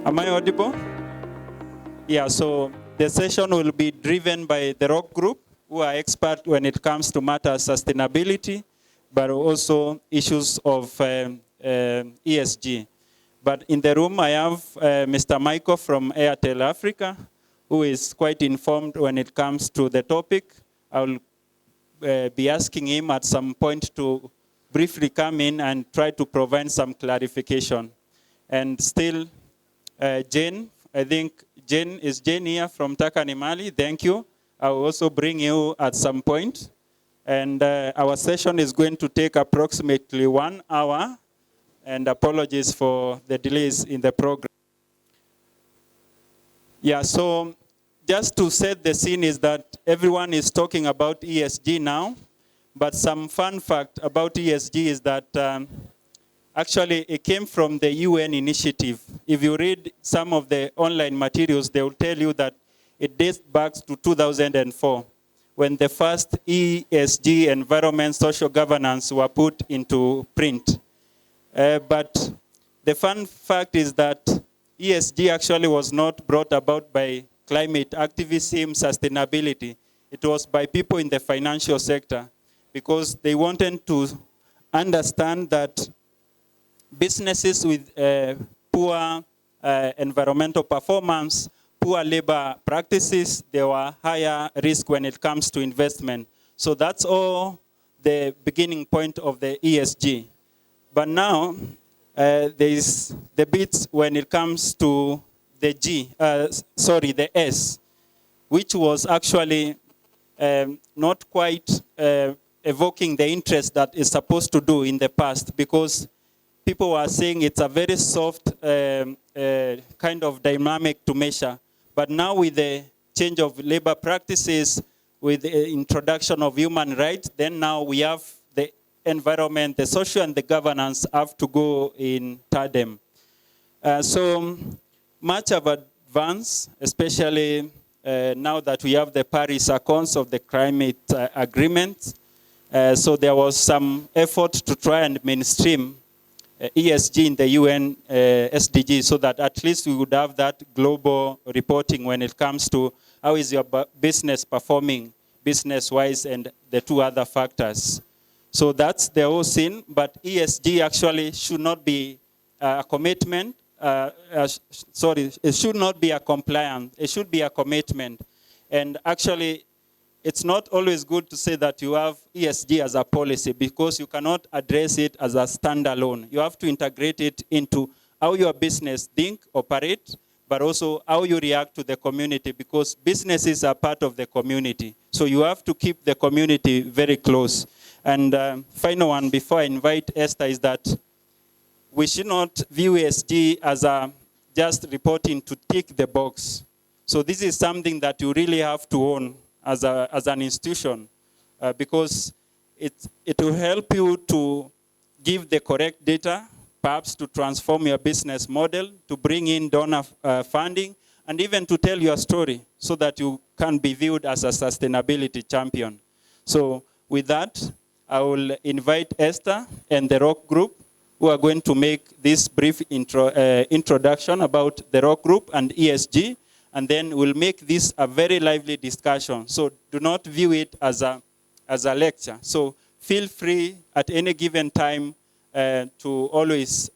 Am I audible? Yeah, so the session will be driven by TheRockGroup, who are experts when it comes to matters sustainability, but also issues of ESG. But in the room, I have Mr. Michael from Airtel Africa, who is quite informed when it comes to the topic. I will be asking him at some point to briefly come in and try to provide some clarification. And still, Jane, I think Jane here from Takanimali. Thank you. I will also bring you at some point. And our session is going to take approximately 1 hour. And apologies for the delays in the program. Yeah, so just to set the scene is that everyone is talking about ESG now. But some fun fact about ESG is that actually it came from the UN initiative. If you read some of the online materials, they will tell you that it dates back to 2004, when the first ESG, environment, social governance, were put into print. But the fun fact is that ESG actually was not brought about by climate activism, sustainability. It was by people in the financial sector, because they wanted to understand that businesses with poor environmental performance, poor labor practices, there were higher risk when it comes to investment. So that's all the beginning point of the ESG. But now, there is the bits when it comes to the the S, which was actually not quite evoking the interest that it's supposed to do in the past, because people were saying it's a very soft kind of dynamic to measure. But now with the change of labor practices, with the introduction of human rights, then now we have the environment, the social and the governance have to go in tandem. So much of advance, especially now that we have the Paris Accords of the climate agreement. So there was some effort to try and mainstream ESG in the UN SDG, so that at least we would have that global reporting when it comes to how is your business performing business-wise and the two other factors. So that's the whole scene, but ESG actually should not be a commitment. It should not be a compliance. It should be a commitment. And actually, it's not always good to say that you have ESG as a policy, because you cannot address it as a standalone. You have to integrate it into how your business think, operate, but also how you react to the community, because businesses are part of the community. So you have to keep the community very close. And final one before I invite Esther is that we should not view ESG as just reporting to tick the box. So this is something that you really have to own as an institution, because it will help you to give the correct data, perhaps to transform your business model, to bring in donor funding, and even to tell your story so that you can be viewed as a sustainability champion. So with that, I will invite Esther and TheRockGroup, who are going to make this brief introduction about TheRockGroup and ESG, and then we'll make this a very lively discussion. So do not view it as a lecture. So feel free at any given time to always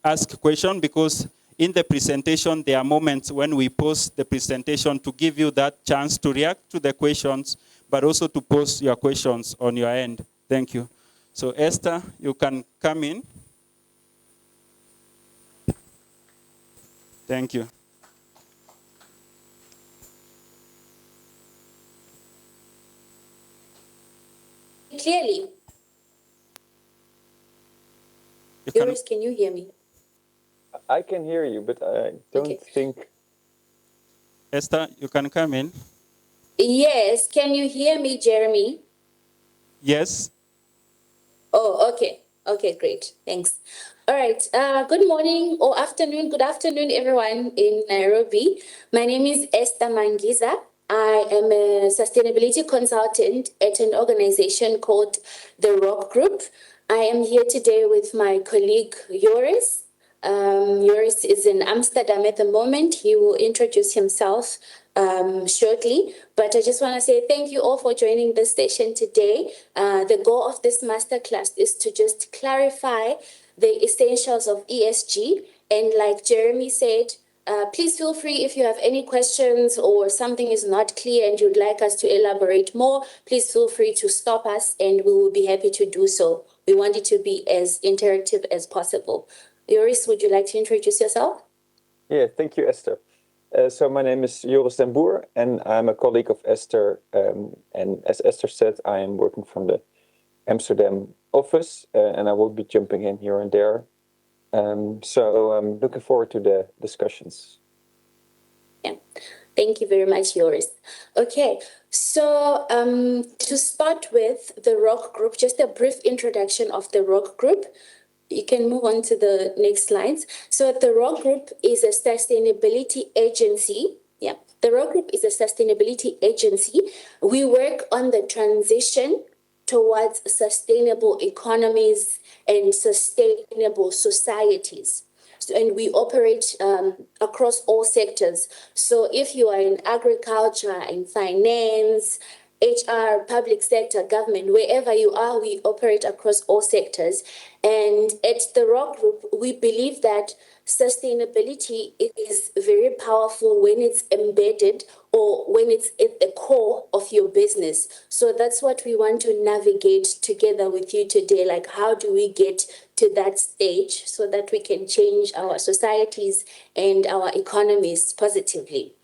ask questions, because in the presentation, there are moments when we post the presentation to give you that chance to react to the questions, but also to post your questions on your end. Thank you. So Esther, you can come in. Thank you. Clearly. Joris, can you hear me? I can hear you, but I don't think... Esther, you can come in. Yes, can you hear me, Jeremy? Yes. Oh, okay. Okay, great. Thanks. All right. Good morning or afternoon. Good afternoon, everyone in Nairobi. My name is Esther Mangiza. I am a sustainability consultant at an organization called TheRockGroup. I am here today with my colleague, Joris. Joris is in Amsterdam at the moment. He will introduce himself shortly. But I just want to say thank you all for joining this session today. The goal of this masterclass is to just clarify the essentials of ESG. And like Jeremy said, please feel free if you have any questions or something is not clear and you'd like us to elaborate more, please feel free to stop us and we will be happy to do so. We want it to be as interactive as possible. Joris, would you like to introduce yourself? Yeah, thank you, Esther. So my name is Joris den Boer, and I'm a colleague of Esther. And as Esther said, I am working from the Amsterdam office, and I will be jumping in here and there. So I'm looking forward to the discussions. Yeah, thank you very much, Joris. Okay, so to start with TheRockGroup, just a brief introduction of TheRockGroup. You can move on to the next slides. So TheRockGroup is a sustainability agency. Yeah, TheRockGroup is a sustainability agency. We work on the transition towards sustainable economies and sustainable societies. And we operate across all sectors. So if you are in agriculture, in finance, HR, public sector, government, wherever you are, we operate across all sectors. And at TheRockGroup, we believe that sustainability is very powerful when it's embedded or when it's at the core of your business. So that's what we want to navigate together with you today. Like, how do we get to that stage so that we can change our societies and our economies positively?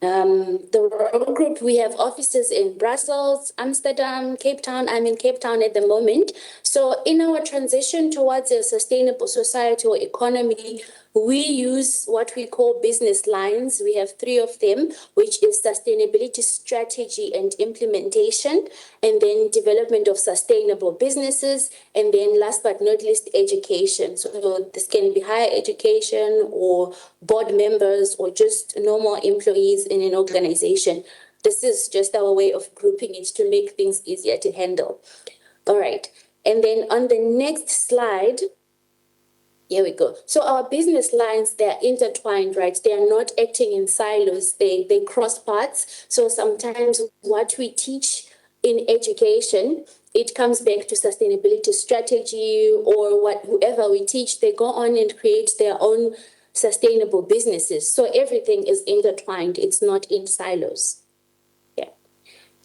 TheRockGroup, we have offices in Brussels, Amsterdam, Cape Town. I'm in Cape Town at the moment. So in our transition towards a sustainable society or economy, we use what we call business lines. We have 3 of them, which is sustainability strategy and implementation, and then development of sustainable businesses, and then last but not least, education. So this can be higher education or board members or just normal employees in an organization. This is just our way of grouping it to make things easier to handle. All right. And then on the next slide, here we go. So our business lines, they're intertwined, right? They are not acting in silos. They cross paths. So sometimes what we teach in education, it comes back to sustainability strategy, or whoever we teach, they go on and create their own sustainable businesses. So everything is intertwined. It's not in silos. Yeah.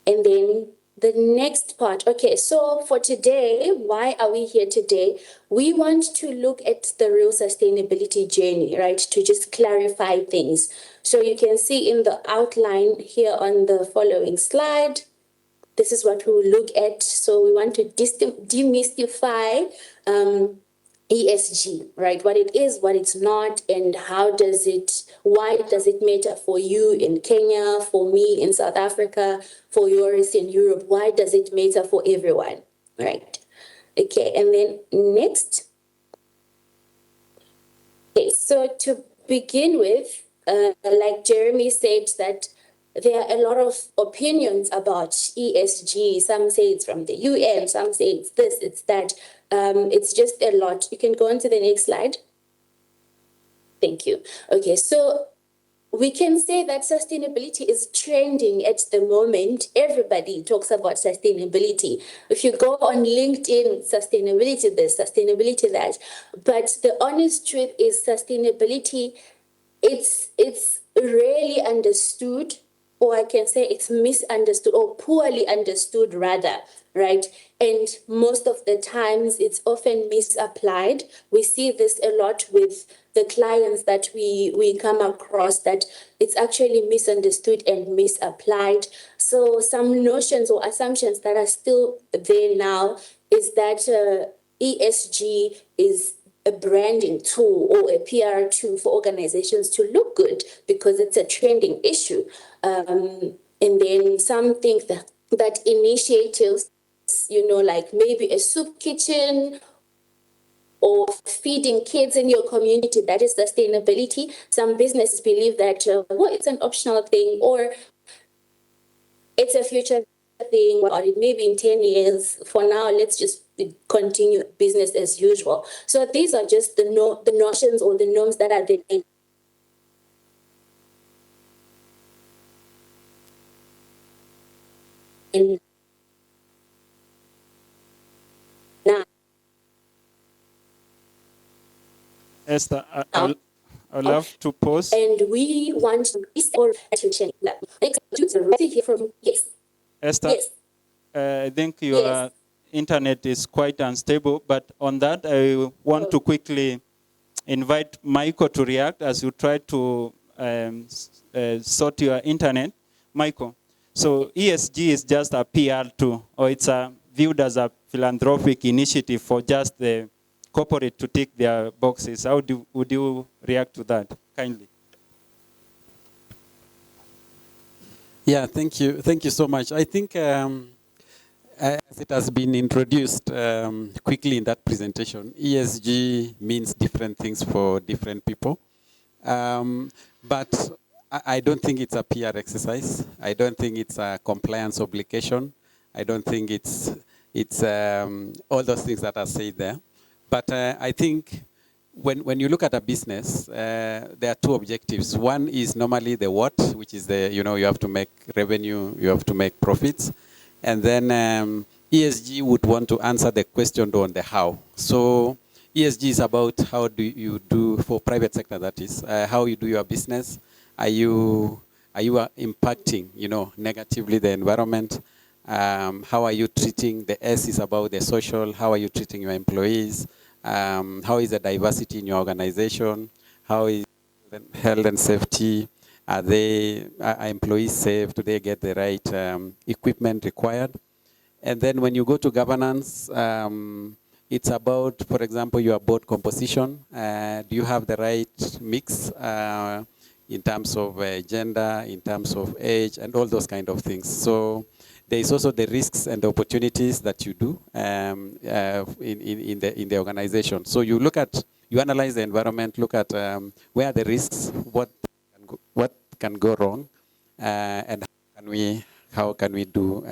And then the next part. Okay, so for today, why are we here today? We want to look at the real sustainability journey, right? To just clarify things. So you can see in the outline here on the following slide, this is what we will look at. So we want to demystify ESG, right? What it is, what it's not, and why does it matter for you in Kenya, for me in South Africa, for yours in Europe? Why does it matter for everyone, right? Okay, and then next. Okay, so to begin with, like Jeremy said, that there are a lot of opinions about ESG. Some say it's from the UN, some say it's this, it's that. It's just a lot. You can go on to the next slide. Thank you. Okay, so we can say that sustainability is trending at the moment. Everybody talks about sustainability. If you go on LinkedIn, sustainability this, sustainability that. But the honest truth is sustainability, it's rarely understood, or I can say it's misunderstood or poorly understood rather, right? And most of the times it's often misapplied. We see this a lot with the clients that we come across, that it's actually misunderstood and misapplied. So some notions or assumptions that are still there now is that ESG is a branding tool or a PR tool for organizations to look good because it's a trending issue. And then some think that initiatives, like maybe a soup kitchen or feeding kids in your community, that is sustainability. Some businesses believe that, it's an optional thing, or it's a future thing, or it may be in 10 years. For now, let's just continue business as usual. So these are just the notions or the norms that are there. And now, Esther, I'd love to pause. and we want to restore attention. Next, to hear from Esther, yes. I think your internet is quite unstable, but on that, I want to quickly invite Michael to react as you try to sort your internet. Michael, so ESG is just a PR tool, or it's viewed as a philanthropic initiative for just the corporate to tick their boxes. How would you react to that, kindly? Yeah, thank you. Thank you so much. I think as it has been introduced quickly in that presentation, ESG means different things for different people. But I don't think it's a PR exercise. I don't think it's a compliance obligation. I don't think it's all those things that are said there. But I think when you look at a business, there are two objectives. One is normally the what, which is you have to make revenue, you have to make profits. And then ESG would want to answer the question on the how. So ESG is about how do you do, for private sector that is, how you do your business. Are you impacting, negatively the environment? How are you treating, the S is about the social, how are you treating your employees? How is the diversity in your organization? How is health and safety? Are employees safe? Do they get the right equipment required? And then when you go to governance, it's about, for example, your board composition. Do you have the right mix in terms of gender, in terms of age, and all those kind of things? So there is also the risks and the opportunities that you do in the organization. So you analyze the environment, look at where are the risks, what can go wrong, and how can we do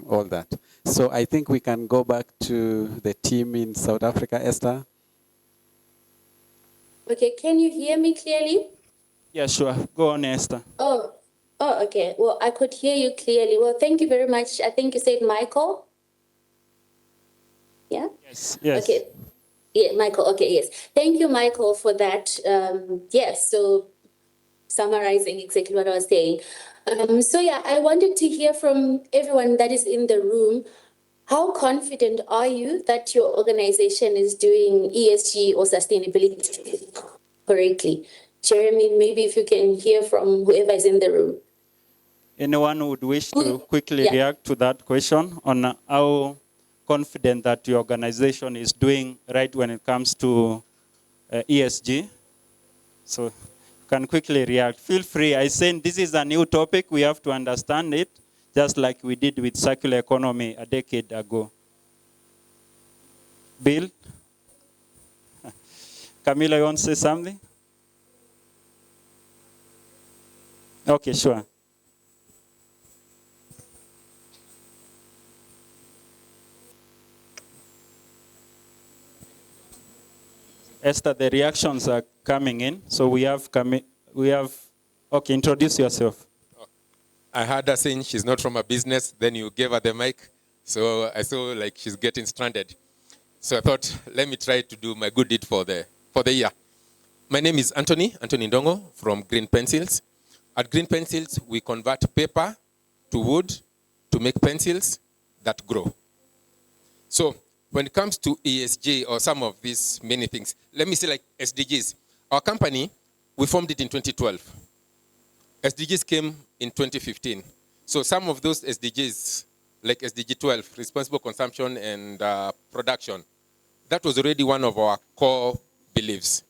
all that. So I think we can go back to the team in South Africa, Esther. Okay, can you hear me clearly? Yeah, sure. Go on, Esther. Oh, okay. Well, I could hear you clearly. Well, thank you very much. I think you said Michael. Yeah? Yes. Okay. Yeah, Michael. Okay, yes. Thank you, Michael, for that. Yes, so summarizing exactly what I was saying. So yeah, I wanted to hear from everyone that is in the room. How confident are you that your organization is doing ESG or sustainability correctly? Jeremy, maybe if you can hear from whoever is in the room. Anyone who would wish to quickly react to that question on how confident that your organization is doing right when it comes to ESG? So you can quickly react. Feel free. I said this is a new topic. We have to understand it, just like we did with circular economy a decade ago. Bill? Camila, you want to say something? Okay, sure. Esther, the reactions are coming in. So we have, okay, introduce yourself. I heard her saying she's not from a business, then you gave her the mic. So I saw like she's getting stranded. So I thought, let me try to do my good deed for the year. My name is Anthony Ndongo from Green Pencils. At Green Pencils, we convert paper to wood to make pencils that grow. So when it comes to ESG or some of these many things, let me say like SDGs. Our company, we formed it in 2012. SDGs came in 2015. So some of those SDGs, like SDG 12, responsible consumption and production, that was already one of our core beliefs.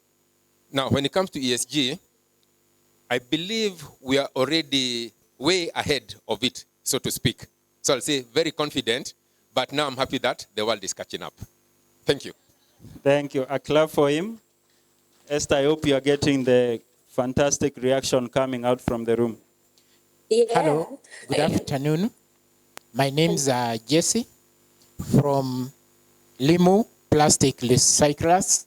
Now, when it comes to ESG, I believe we are already way ahead of it, so to speak. So I'll say very confident, but now I'm happy that the world is catching up. Thank you. Thank you. A clap for him. Esther, I hope you are getting the fantastic reaction coming out from the room. Yeah. Hello, good afternoon. My name is Jesse from Limu plastic recyclers.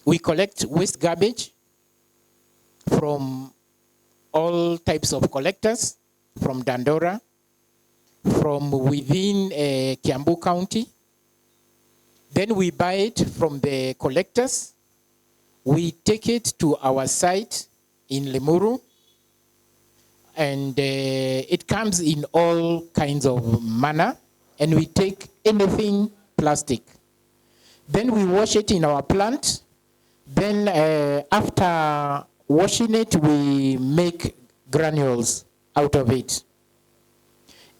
We collect waste garbage from all types of collectors, from Dandora, from within Kiambu County. Then we buy it from the collectors. We take it to our site in Limuru, and it comes in all kinds of manner, and we take anything plastic. Then we wash it in our plant. Then after washing it, we make granules out of it.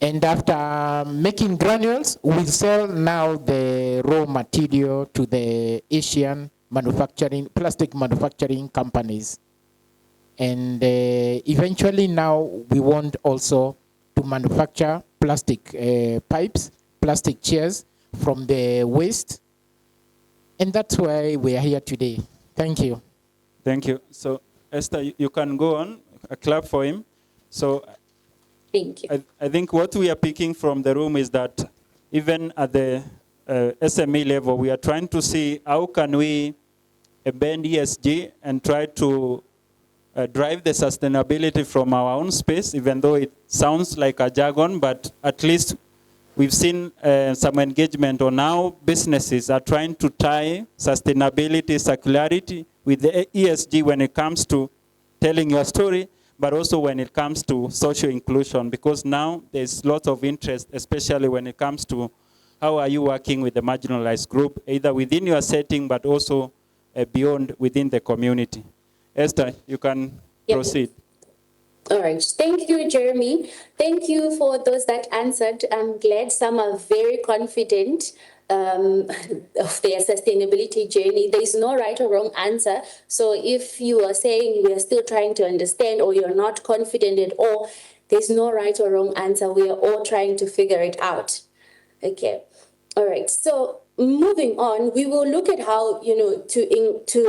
And after making granules, we sell now the raw material to the Asian plastic manufacturing companies. And eventually now we want also to manufacture plastic pipes, plastic chairs from the waste. And that's why we are here today. Thank you. Thank you. So Esther, you can go on. A clap for him. So Thank you. I think what we are picking from the room is that even at the SME level, we are trying to see how can we bend ESG and try to drive the sustainability from our own space, even though it sounds like a jargon, but at least we've seen some engagement on how businesses are trying to tie sustainability, circularity with the ESG when it comes to telling your story, but also when it comes to social inclusion, because now there's lots of interest, especially when it comes to how are you working with the marginalized group, either within your setting, but also beyond within the community. Esther, you can proceed. All right. Thank you, Jeremy. Thank you for those that answered. I'm glad some are very confident of their sustainability journey. There is no right or wrong answer. So if you are saying we are still trying to understand or you're not confident at all, there's no right or wrong answer. We are all trying to figure it out. Okay. All right. So moving on, we will look at how, to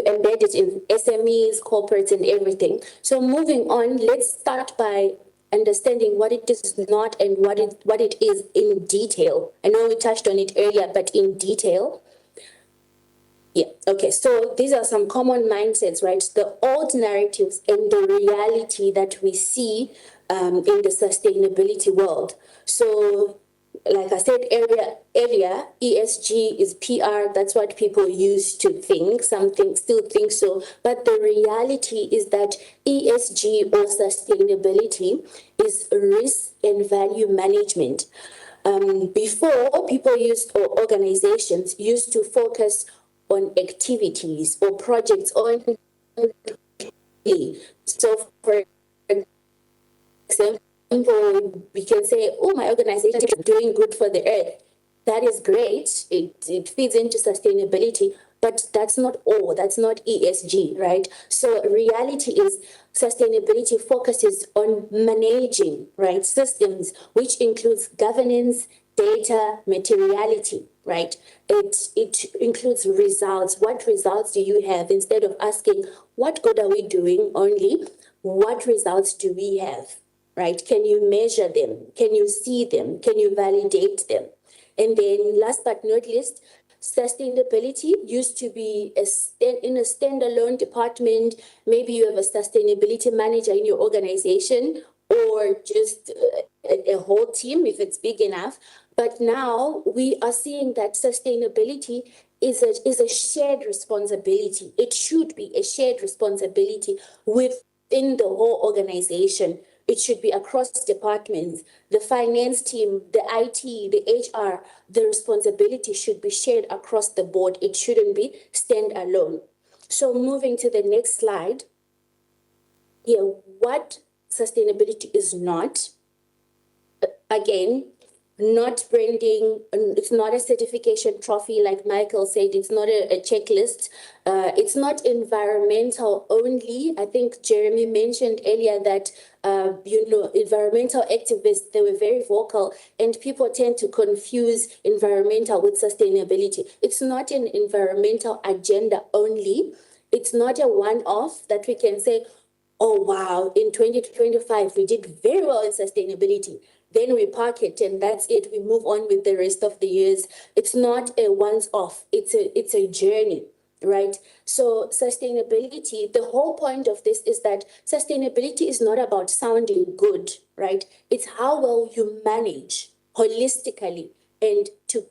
embed it in SMEs, corporates, and everything. So moving on, let's start by understanding what it is not and what it is in detail. I know we touched on it earlier, but in detail. Yeah, okay, so these are some common mindsets, right? The old narratives and the reality that we see in the sustainability world. So like I said earlier, ESG is PR. That's what people used to think. Some still think so. But the reality is that ESG or sustainability is risk and value management. Before, people or organizations used to focus on activities or projects on. So for example, we can say, oh, my organization is doing good for the earth. That is great. It feeds into sustainability, but that's not all. That's not ESG, right? So reality is sustainability focuses on managing, right, systems, which includes governance, data, materiality, right? It includes results. What results do you have? Instead of asking, what good are we doing only? What results do we have? Right? Can you measure them? Can you see them? Can you validate them? And then last but not least, sustainability used to be in a standalone department. Maybe you have a sustainability manager in your organization or just a whole team if it's big enough. But now we are seeing that sustainability is a shared responsibility. It should be a shared responsibility within the whole organization. It should be across departments, the finance team, the IT, the HR. The responsibility should be shared across the board. It shouldn't be standalone. So moving to the next slide. Here, what sustainability is not. Again, not branding, it's not a certification trophy like Michael said, it's not a checklist, it's not environmental only. I think Jeremy mentioned earlier that, environmental activists, they were very vocal and people tend to confuse environmental with sustainability. It's not an environmental agenda only. It's not a one-off that we can say, oh, wow, in 2025, we did very well in sustainability. then we park it and that's it. We move on with the rest of the years. It's not a once-off. It's a journey, right? So sustainability, the whole point of this is that sustainability is not about sounding good, right? It's how well you manage holistically and to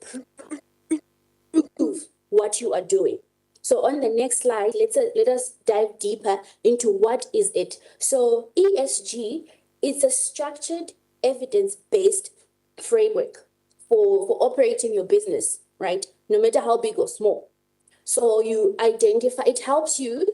prove what you are doing. So on the next slide, let us dive deeper into what is it. So ESG is a structured, evidence-based framework for operating your business, right? No matter how big or small. So you identify, it helps you,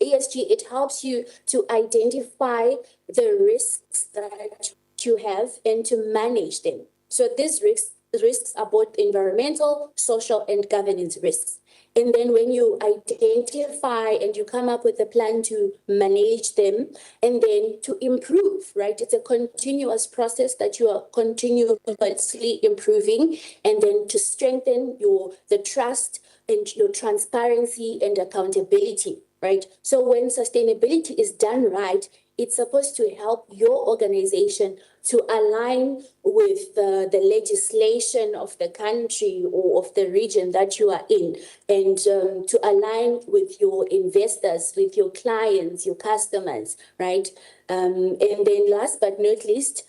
ESG, it helps you to identify the risks that you have and to manage them. So these risks are both environmental, social, and governance risks. And then when you identify and you come up with a plan to manage them and then to improve, right? It's a continuous process that you are continuously improving, and then to strengthen the trust and your transparency and accountability, right? So when sustainability is done right, it's supposed to help your organization to align with the legislation of the country or of the region that you are in, and to align with your investors, with your clients, your customers, right? And then last but not least,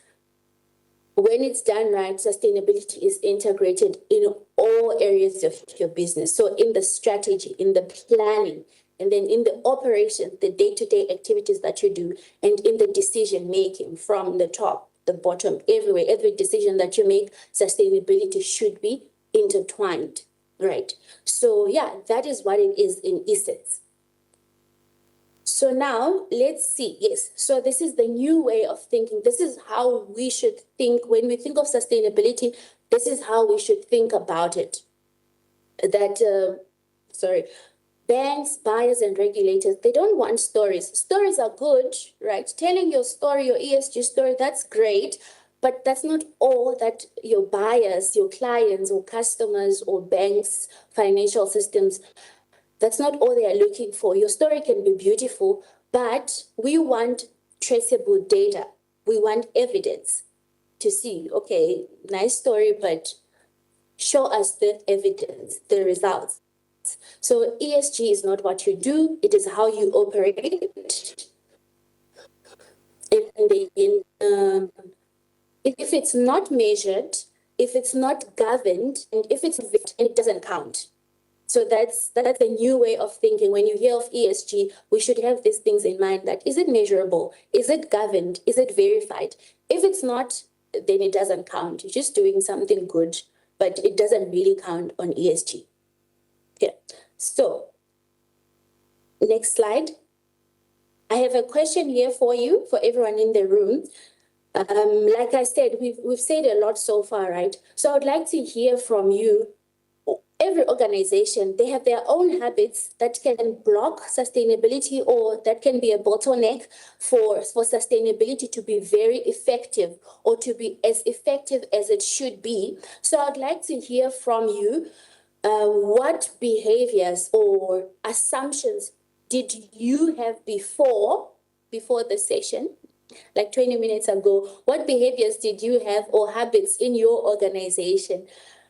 when it's done right, sustainability is integrated in all areas of your business. So in the strategy, in the planning, and then in the operations, the day-to-day activities that you do, and in the decision-making from the top, the bottom, everywhere, every decision that you make, sustainability should be intertwined, right? So yeah, that is what it is in essence. So now let's see. Yes. So this is the new way of thinking. This is how we should think. When we think of sustainability, this is how we should think about it. That, banks, buyers, and regulators, they don't want stories. Stories are good, right? Telling your story, your ESG story, that's great. But that's not all that your buyers, your clients, or customers, or banks, financial systems, that's not all they are looking for. Your story can be beautiful, but we want traceable data. We want evidence to see, okay, nice story, but show us the evidence, the results. So ESG is not what you do, it is how you operate. And if it's not measured, if it's not governed, and if it doesn't count. So that's a new way of thinking. When you hear of ESG, we should have these things in mind. That is it measurable? Is it governed? Is it verified? If it's not, then it doesn't count. You're just doing something good, but it doesn't really count on ESG. Yeah. So next slide. I have a question here for you, for everyone in the room. Like I said, we've said a lot so far, right? So I would like to hear from you. Every organization, they have their own habits that can block sustainability, or that can be a bottleneck for sustainability to be very effective, or to be as effective as it should be. So I'd like to hear from you, what behaviors or assumptions did you have before the session? Like 20 minutes ago, what behaviors did you have or habits in your organization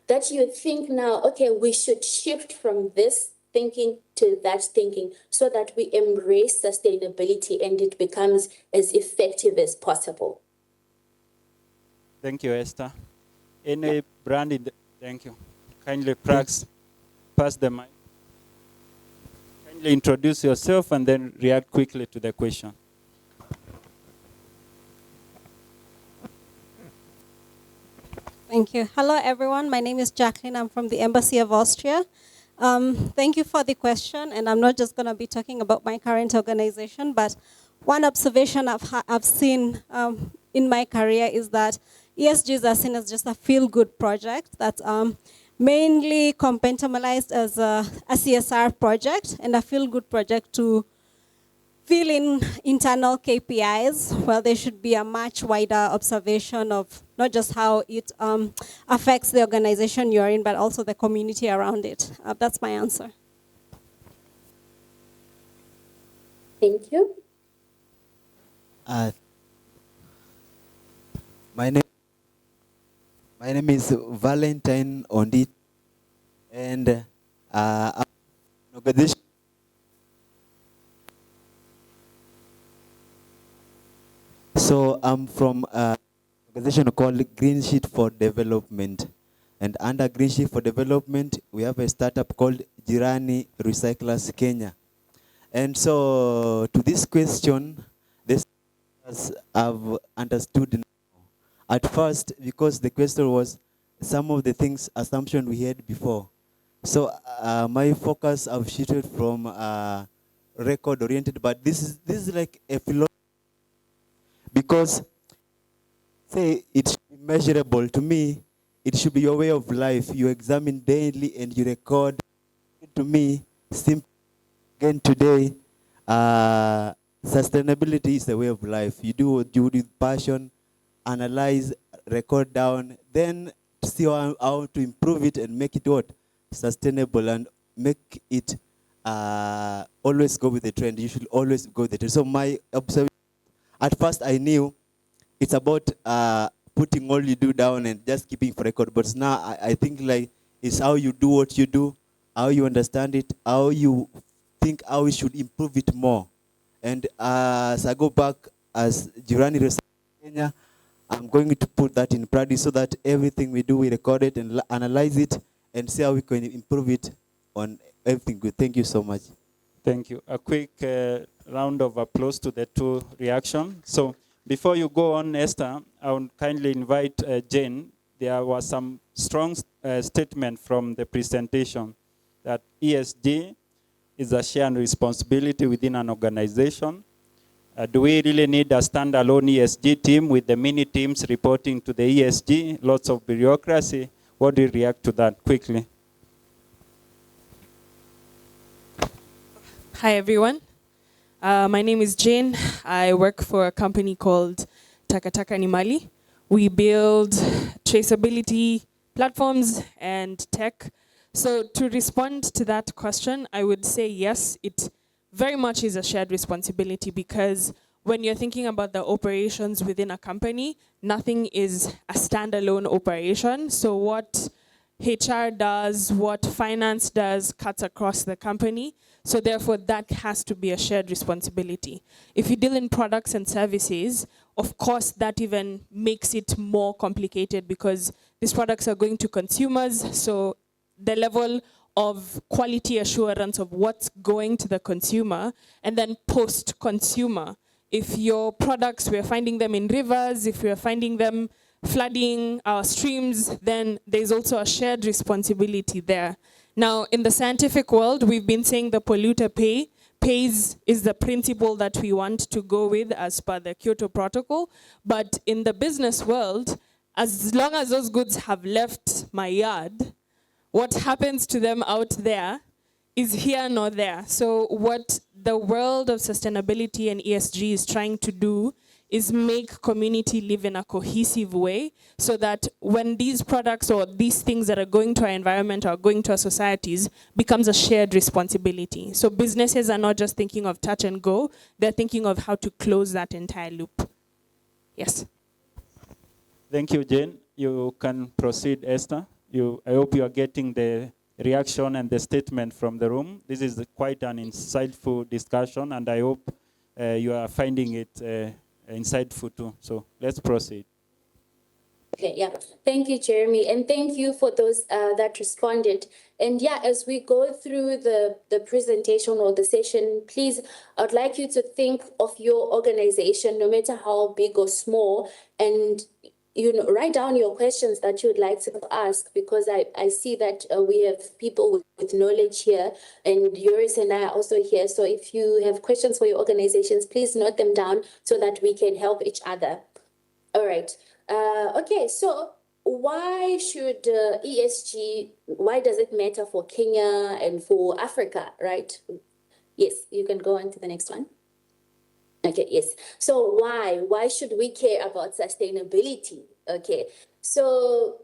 that you think now, okay, we should shift from this thinking to that thinking so that we embrace sustainability and it becomes as effective as possible? Thank you, Esther. Any brand in the, thank you. Kindly pass the mic. Kindly introduce yourself and then react quickly to the question. Thank you. Hello, everyone. My name is Jacqueline. I'm from the Embassy of Austria. Thank you for the question. And I'm not just going to be talking about my current organization, but one observation I've seen in my career is that ESGs are seen as just a feel-good project that's mainly compartmentalized as a CSR project and a feel-good project to fill in internal KPIs. Well, there should be a much wider observation of not just how it affects the organization you're in, but also the community around it. That's my answer. Thank you. My name My name is Valentine Ondit, and I'm an organization. So I'm from an organization called Green Sheet for Development. And under Green Sheet for Development, we have a startup called Jirani Recyclers Kenya. And so to this question, this I've understood now. At first, because the question was some of the things, assumption we had before. So my focus I've shifted from record oriented, but this is like a philosophy, because say it should be measurable. To me, it should be your way of life. You examine daily and you record. To me, simple again today, sustainability is a way of life. You do what you do with passion, analyze, record down, then see how to improve it and make it what? Sustainable, and make it always go with the trend. You should always go with the trend. So my observation, at first I knew it's about putting all you do down and just keeping for record. But now I think like it's how you do what you do, how you understand it, how you think how we should improve it more. And as I go back as Jirani Research Kenya, I'm going to put that in practice so that everything we do, we record it and analyze it and see how we can improve it on everything good. Thank you so much. Thank you. A quick round of applause to the two reactions. So before you go on, Esther, I would kindly invite Jane. There was some strong statement from the presentation that ESG is a shared responsibility within an organization. Do we really need a standalone ESG team with the mini teams reporting to the ESG? Lots of bureaucracy. What do you react to that quickly? Hi, everyone. My name is Jane. I work for a company called Takataka Nimali. We build traceability platforms and tech. So to respond to that question, I would say yes, it very much is a shared responsibility, because when you're thinking about the operations within a company, nothing is a standalone operation. So what HR does, what finance does, cuts across the company. So therefore, that has to be a shared responsibility. If you deal in products and services, of course, that even makes it more complicated, because these products are going to consumers. So the level of quality assurance of what's going to the consumer, and then post-consumer. If your products, we're finding them in rivers, if we're finding them flooding our streams, then there's also a shared responsibility there. Now, in the scientific world, we've been saying the polluter pays is the principle that we want to go with as per the Kyoto Protocol. But in the business world, as long as those goods have left my yard, what happens to them out there is here nor there. So what the world of sustainability and ESG is trying to do is make community live in a cohesive way, so that when these products or these things that are going to our environment or going to our societies becomes a shared responsibility. So businesses are not just thinking of touch and go, they're thinking of how to close that entire loop. Yes. Thank you, Jane. You can proceed, Esther. I hope you are getting the reaction and the statement from the room. This is quite an insightful discussion, and I hope you are finding it insightful too. So let's proceed. Okay, yeah. Thank you, Jeremy. And thank you for those that responded. And yeah, as we go through the presentation or the session, please, I'd like you to think of your organization, no matter how big or small, and write down your questions that you would like to ask, because I see that we have people with knowledge here, and Joris and I are also here. So if you have questions for your organizations, please note them down so that we can help each other. All right. Okay, so why should ESG, why does it matter for Kenya and for Africa, right? Yes, you can go on to the next one. Okay, yes. So why should we care about sustainability? Okay, so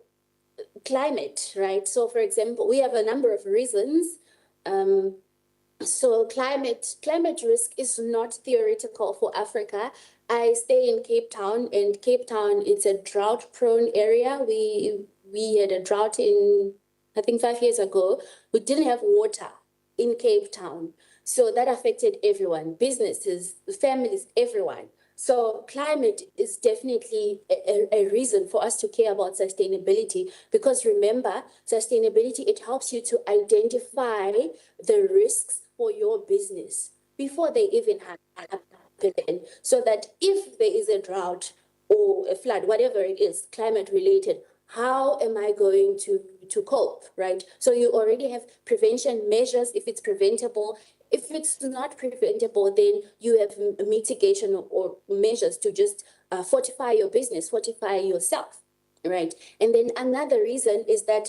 climate, right? So for example, we have a number of reasons. So climate risk is not theoretical for Africa. I stay in Cape Town, and Cape Town, it's a drought-prone area. We had a drought in, I think 5 years ago. We didn't have water in Cape Town. So that affected everyone, businesses, families, everyone. So climate is definitely a reason for us to care about sustainability, because remember, sustainability, it helps you to identify the risks for your business before they even happen, so that if there is a drought or a flood, whatever it is, climate related, how am I going to cope, right? So you already have prevention measures if it's preventable. If it's not preventable, then you have mitigation or measures to just fortify your business, fortify yourself, right? And then another reason is that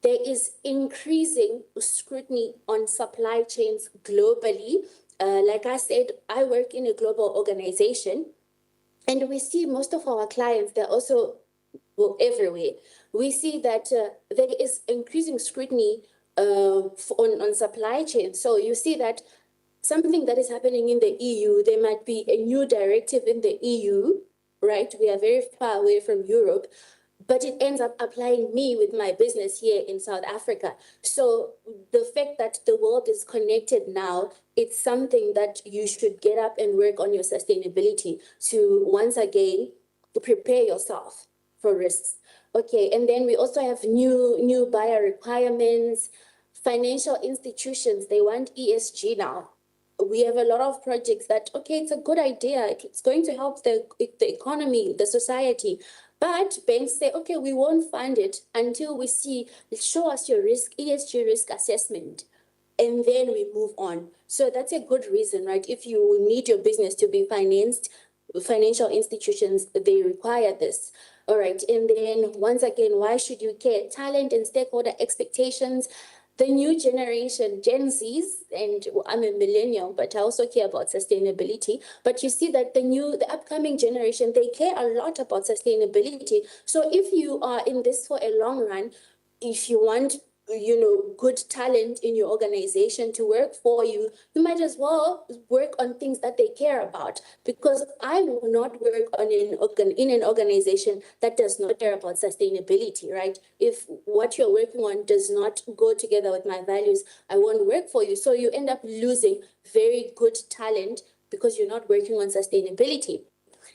there is increasing scrutiny on supply chains globally. Like I said, I work in a global organization, and we see most of our clients, they're also everywhere. We see that there is increasing scrutiny on supply chain. So you see that something that is happening in the EU, there might be a new directive in the EU, right? We are very far away from Europe, but it ends up applying me with my business here in South Africa. So the fact that the world is connected now, it's something that you should get up and work on your sustainability to once again prepare yourself for risks. Okay, and then we also have new buyer requirements. Financial institutions, they want ESG now. We have a lot of projects that, okay, it's a good idea, it's going to help the economy, the society, but banks say, okay, we won't fund it until we see, show us your risk, ESG risk assessment, and then we move on. So that's a good reason, right? If you need your business to be financed, financial institutions, they require this. All right, and then once again, why should you care? Talent and stakeholder expectations. The new generation, Gen Zs, and I'm a millennial, but I also care about sustainability. But you see that the upcoming generation, they care a lot about sustainability. So if you are in this for a long run, if you want, good talent in your organization to work for you, you might as well work on things that they care about, because I will not work in an organization that does not care about sustainability, right? If what you're working on does not go together with my values, I won't work for you. So you end up losing very good talent because you're not working on sustainability.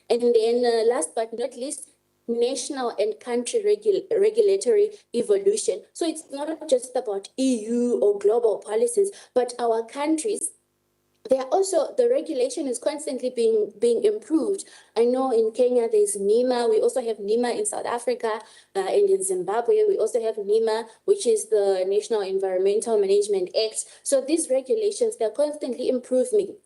And then last but not least, national and country regulatory evolution. So it's not just about EU or global policies, but our countries, they are also, the regulation is constantly being improved. I know in Kenya there's NEMA. We also have NEMA in South Africa, and in Zimbabwe we also have NEMA, which is the National Environmental Management Act. So these regulations, they're constantly improving,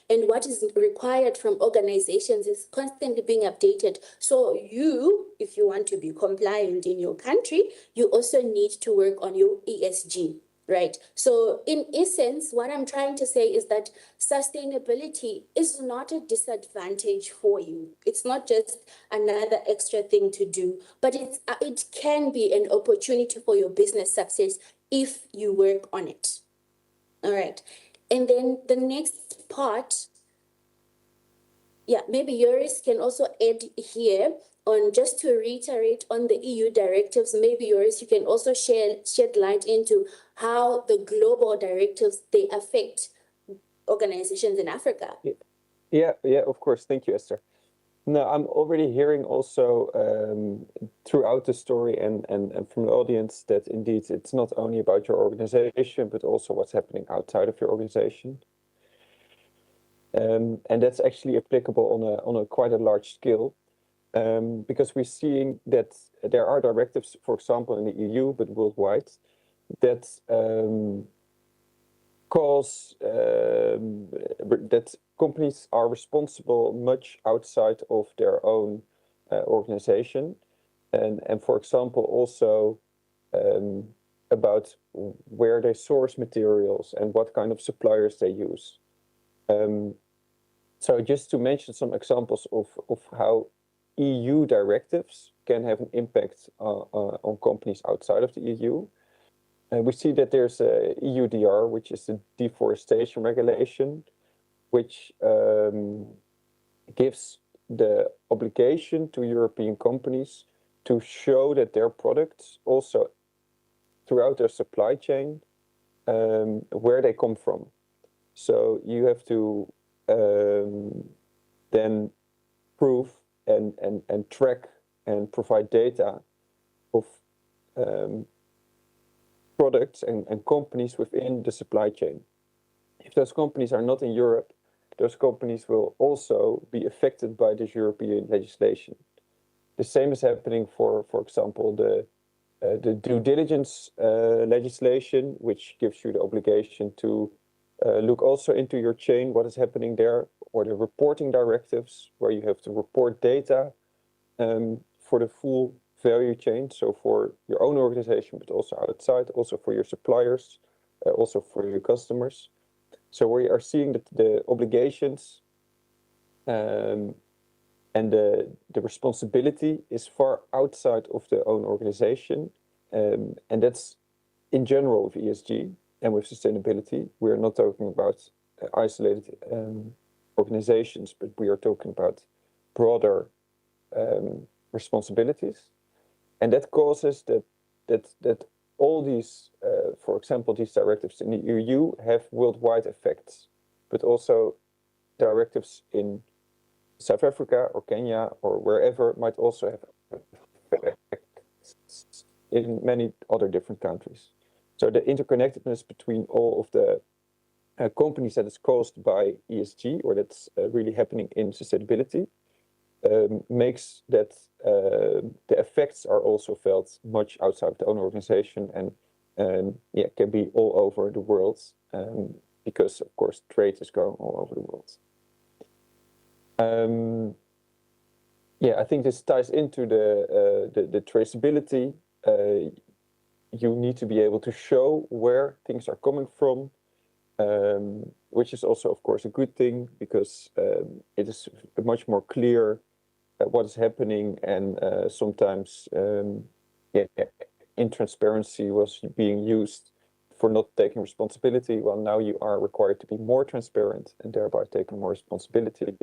and what is required from organizations is constantly being updated. So you, if you want to be compliant in your country, you also need to work on your ESG. Right. So in essence, what I'm trying to say is that sustainability is not a disadvantage for you. It's not just another extra thing to do, but it can be an opportunity for your business success if you work on it. All right. And then the next part, yeah, maybe Yoris can also add here on, just to reiterate on the EU directives. Maybe Yoris, you can also shed light into how the global directives, they affect organizations in Africa. Yeah, of course. Thank you, Esther. No, I'm already hearing also throughout the story and from the audience that indeed it's not only about your organization, but also what's happening outside of your organization. And that's actually applicable on a quite a large scale, because we're seeing that there are directives, for example, in the EU, but worldwide, that cause that companies are responsible much outside of their own organization, and for example also about where they source materials and what kind of suppliers they use. So just to mention some examples of how EU directives can have an impact on companies outside of the EU. We see that there's a EUDR, which is the deforestation regulation, which gives the obligation to European companies to show that their products also throughout their supply chain, where they come from. So you have to then prove and track and provide data of products and companies within the supply chain. If those companies are not in Europe, those companies will also be affected by this European legislation. The same is happening for example, the due diligence legislation, which gives you the obligation to look also into your chain, what is happening there, or the reporting directives, where you have to report data for the full value chain, so for your own organization, but also outside, also for your suppliers, also for your customers. So we are seeing that the obligations and the responsibility is far outside of the own organization. And that's in general with ESG and with sustainability. We are not talking about isolated organizations, but we are talking about broader responsibilities. And that causes that all these, for example, these directives in the EU have worldwide effects, but also directives in South Africa or Kenya or wherever might also have effects in many other different countries. So the interconnectedness between all of the companies that is caused by ESG, or that's really happening in sustainability, makes that the effects are also felt much outside of the own organization and can be all over the world because, of course, trade is going all over the world. I think this ties into the traceability. You need to be able to show where things are coming from, which is also, of course, a good thing because it is much more clear what is happening, and sometimes intransparency was being used for not taking responsibility. Well, now you are required to be more transparent and thereby taking more responsibility.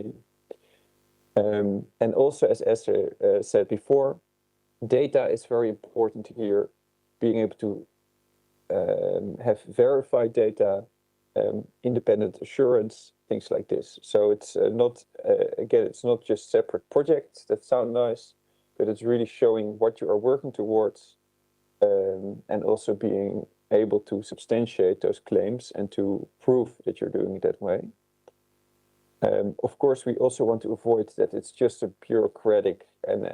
And also, as Esther said before, data is very important here, being able to have verified data, independent assurance, things like this. So it's not, again, it's not just separate projects that sound nice, but it's really showing what you are working towards and also being able to substantiate those claims and to prove that you're doing it that way. Of course, we also want to avoid that it's just a bureaucratic and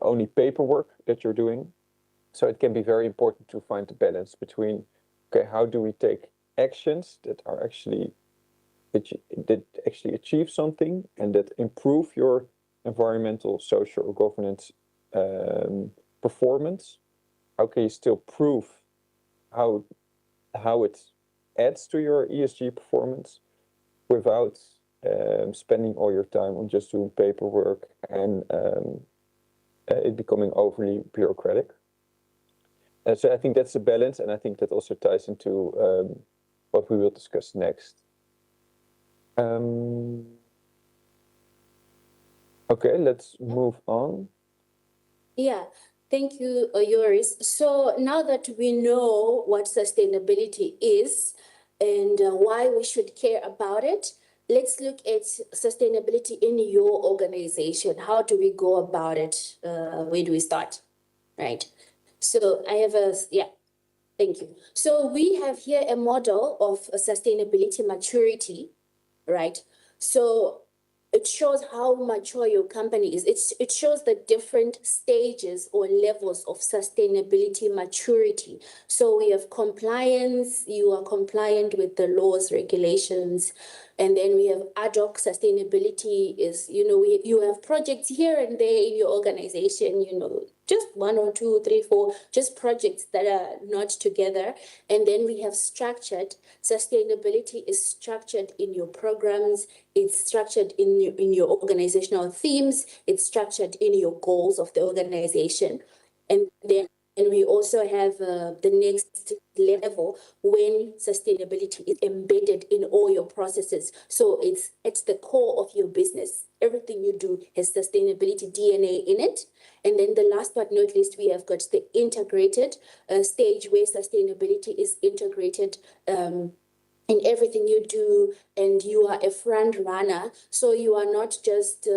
only paperwork that you're doing. So it can be very important to find the balance between, okay, how do we take actions that are actually achieve something and that improve your environmental, social, or governance performance? How can you still prove how it adds to your ESG performance without spending all your time on just doing paperwork and it becoming overly bureaucratic? So I think that's the balance, and I think that also ties into what we will discuss next. Okay, let's move on. Yeah, thank you, Joris. So now that we know what sustainability is and why we should care about it, let's look at sustainability in your organization. How do we go about it? Where do we start? Right. So I have thank you. So we have here a model of sustainability maturity, right? So it shows how mature your company is. It shows the different stages or levels of sustainability maturity. So we have compliance, you are compliant with the laws, regulations, and then we have ad hoc sustainability is, you have projects here and there in your organization, just 1 or 2, 3, 4, just projects that are not together. And then we have structured. Sustainability is structured in your programs. It's structured in your organizational themes. It's structured in your goals of the organization. And then And we also have the next level when sustainability is embedded in all your processes. So it's at the core of your business. Everything you do has sustainability DNA in it. And then the last but not least, we have got the integrated stage where sustainability is integrated in everything you do, and you are a front runner. So you are not just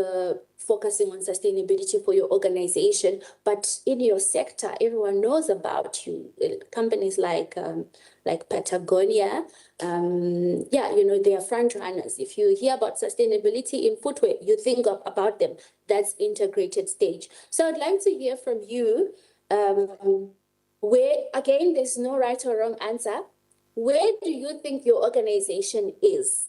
focusing on sustainability for your organization, but in your sector, everyone knows about you. Companies like Patagonia, they are front runners. If you hear about sustainability in footwear, you think about them. That's integrated stage. So I'd like to hear from you, where, again, there's no right or wrong answer. Where do you think your organization is?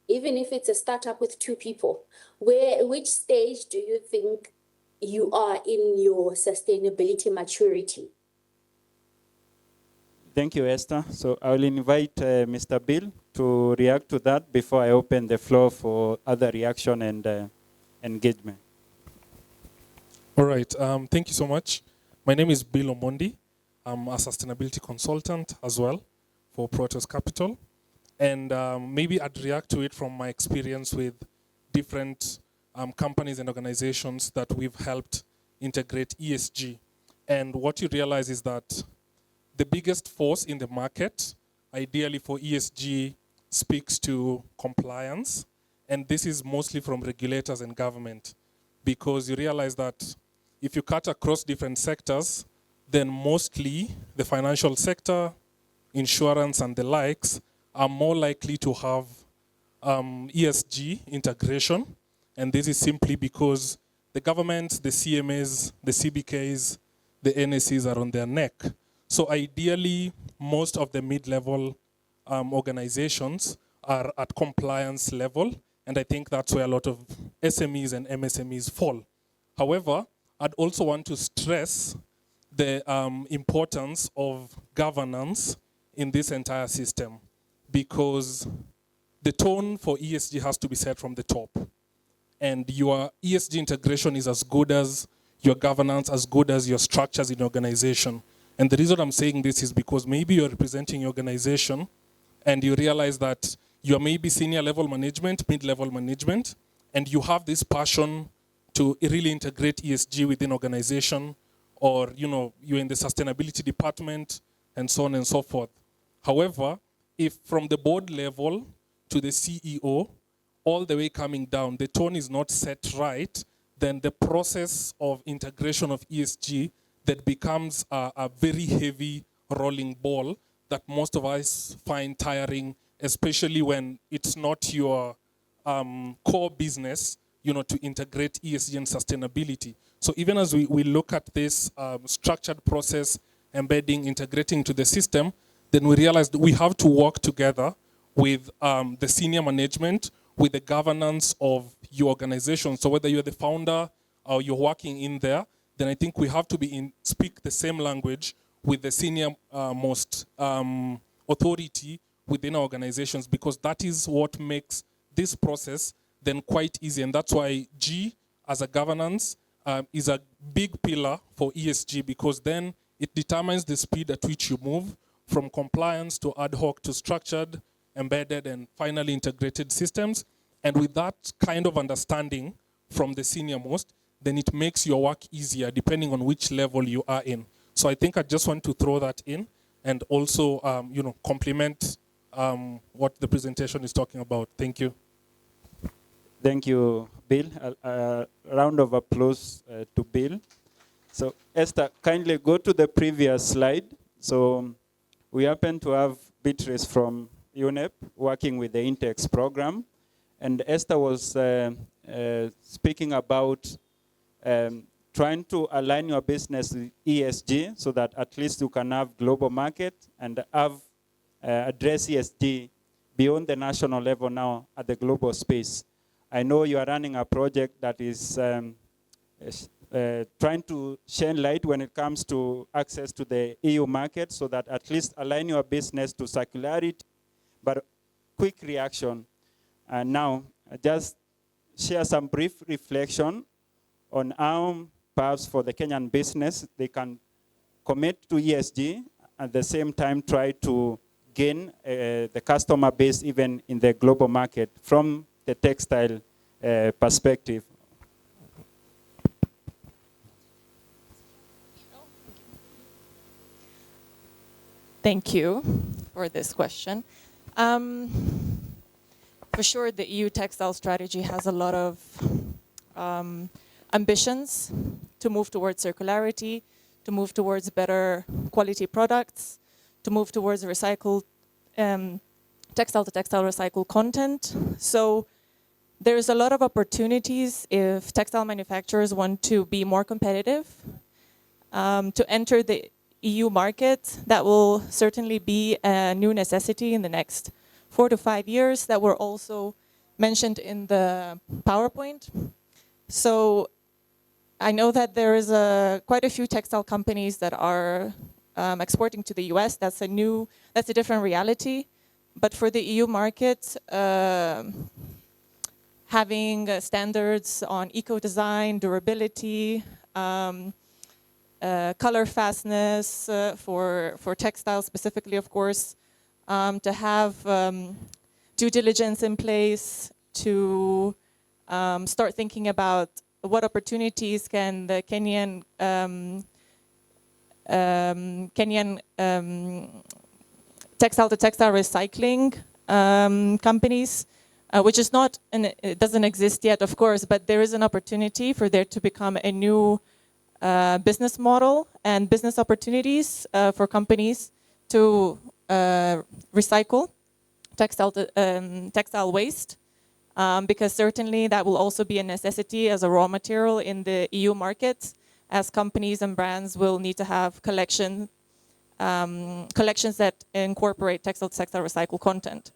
Even if it's a startup with 2 people, which stage do you think you are in your sustainability maturity? Thank you, Esther. So I will invite Mr. Bill to react to that before I open the floor for other reaction and engagement. All right. Thank you so much. My name is Bill Omondi. I'm a sustainability consultant as well for Protos Capital. And maybe I'd react to it from my experience with different companies and organizations that we've helped integrate ESG. And what you realize is that the biggest force in the market, ideally for ESG, speaks to compliance. And this is mostly from regulators and government, because you realize that if you cut across different sectors, then mostly the financial sector, insurance and the likes are more likely to have ESG integration. And this is simply because the government, the CMAs, the CBKs, the NSCs are on their neck. So ideally, most of the mid-level organizations are at compliance level. And I think that's where a lot of SMEs and MSMEs fall. However, I'd also want to stress the importance of governance in this entire system, because the tone for ESG has to be set from the top. And your ESG integration is as good as your governance, as good as your structures in your organization. And the reason I'm saying this is because maybe you're representing your organization and you realize that you're maybe senior level management, mid-level management, and you have this passion to really integrate ESG within organization, or you're in the sustainability department and so on and so forth. However, if from the board level to the CEO, all the way coming down, the tone is not set right, then the process of integration of ESG that becomes a very heavy rolling ball that most of us find tiring, especially when it's not your core business, to integrate ESG and sustainability. So even as we look at this structured process, embedding, integrating to the system, then we realize that we have to work together with the senior management, with the governance of your organization. So whether you're the founder or you're working in there, then I think we have to speak the same language with the senior most authority within our organizations, because that is what makes this process then quite easy. And that's why G as a governance is a big pillar for ESG, because then it determines the speed at which you move from compliance to ad hoc to structured, embedded, and finally integrated systems. And with that kind of understanding from the senior most, then it makes your work easier depending on which level you are in. So I think I just want to throw that in and also, complement what the presentation is talking about. Thank you. Thank you, Bill. A round of applause to Bill. So Esther, kindly go to the previous slide. So we happen to have Beatrice from UNEP working with the Intex program. And Esther was speaking about trying to align your business with ESG so that at least you can have global market and have address ESG beyond the national level now at the global space. I know you are running a project that is trying to shine light when it comes to access to the EU market so that at least align your business to circularity. But quick reaction. Now, just share some brief reflection on how perhaps for the Kenyan business, they can commit to ESG, at the same time try to gain the customer base even in the global market from the textile perspective. Thank you for this question. For sure, the EU textile strategy has a lot of ambitions to move towards circularity, to move towards better quality products, to move towards recycled textile-to-textile recycled content. So there's a lot of opportunities if textile manufacturers want to be more competitive, to enter the EU market. That will certainly be a new necessity in the next 4 to 5 years that were also mentioned in the PowerPoint. So I know that there is quite a few textile companies that are exporting to the US. That's a different reality. But for the EU market, having standards on eco-design, durability, color fastness for textiles specifically, of course, to have due diligence in place, to start thinking about what opportunities can the Kenyan textile-to-textile recycling companies, which is not, and it doesn't exist yet, of course, but there is an opportunity for there to become a new business model and business opportunities for companies to recycle textile waste, because certainly that will also be a necessity as a raw material in the EU market, as companies and brands will need to have collections that incorporate textile-to-textile recycled content.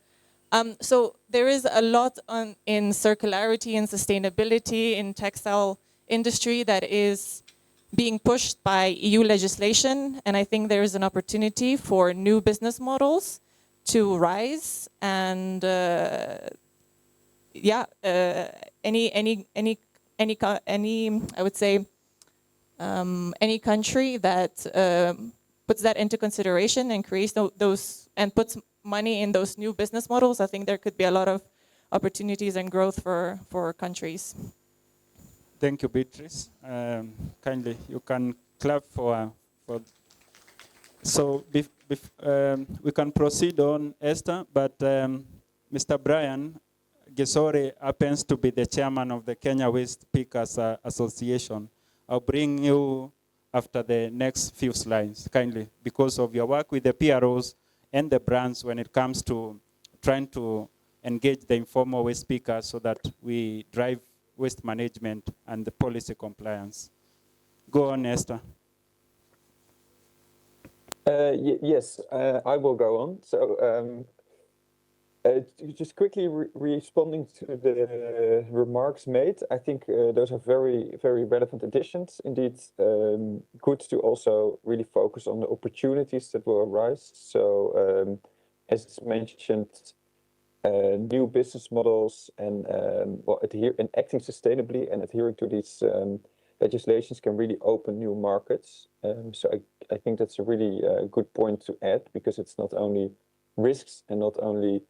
So there is a lot in circularity and sustainability in textile industry that is being pushed by EU legislation, and I think there is an opportunity for new business models to rise, and I would say any country that puts that into consideration and creates those and puts money in those new business models, I think there could be a lot of opportunities and growth for countries. Thank you, Beatrice. Kindly, you can clap for. So we can proceed on, Esther, but Mr. Brian Gesore happens to be the chairman of the Kenya Waste Pickers Association. I'll bring you after the next few slides, kindly, because of your work with the PROs and the brands when it comes to trying to engage the informal waste pickers so that we drive waste management and the policy compliance. Go on, Esther. Yes, I will go on. So just quickly responding to the remarks made, I think those are very, very relevant additions. Indeed, good to also really focus on the opportunities that will arise. So as mentioned, new business models and acting sustainably and adhering to these legislations can really open new markets. So I think that's a really good point to add, because it's not only risks and not only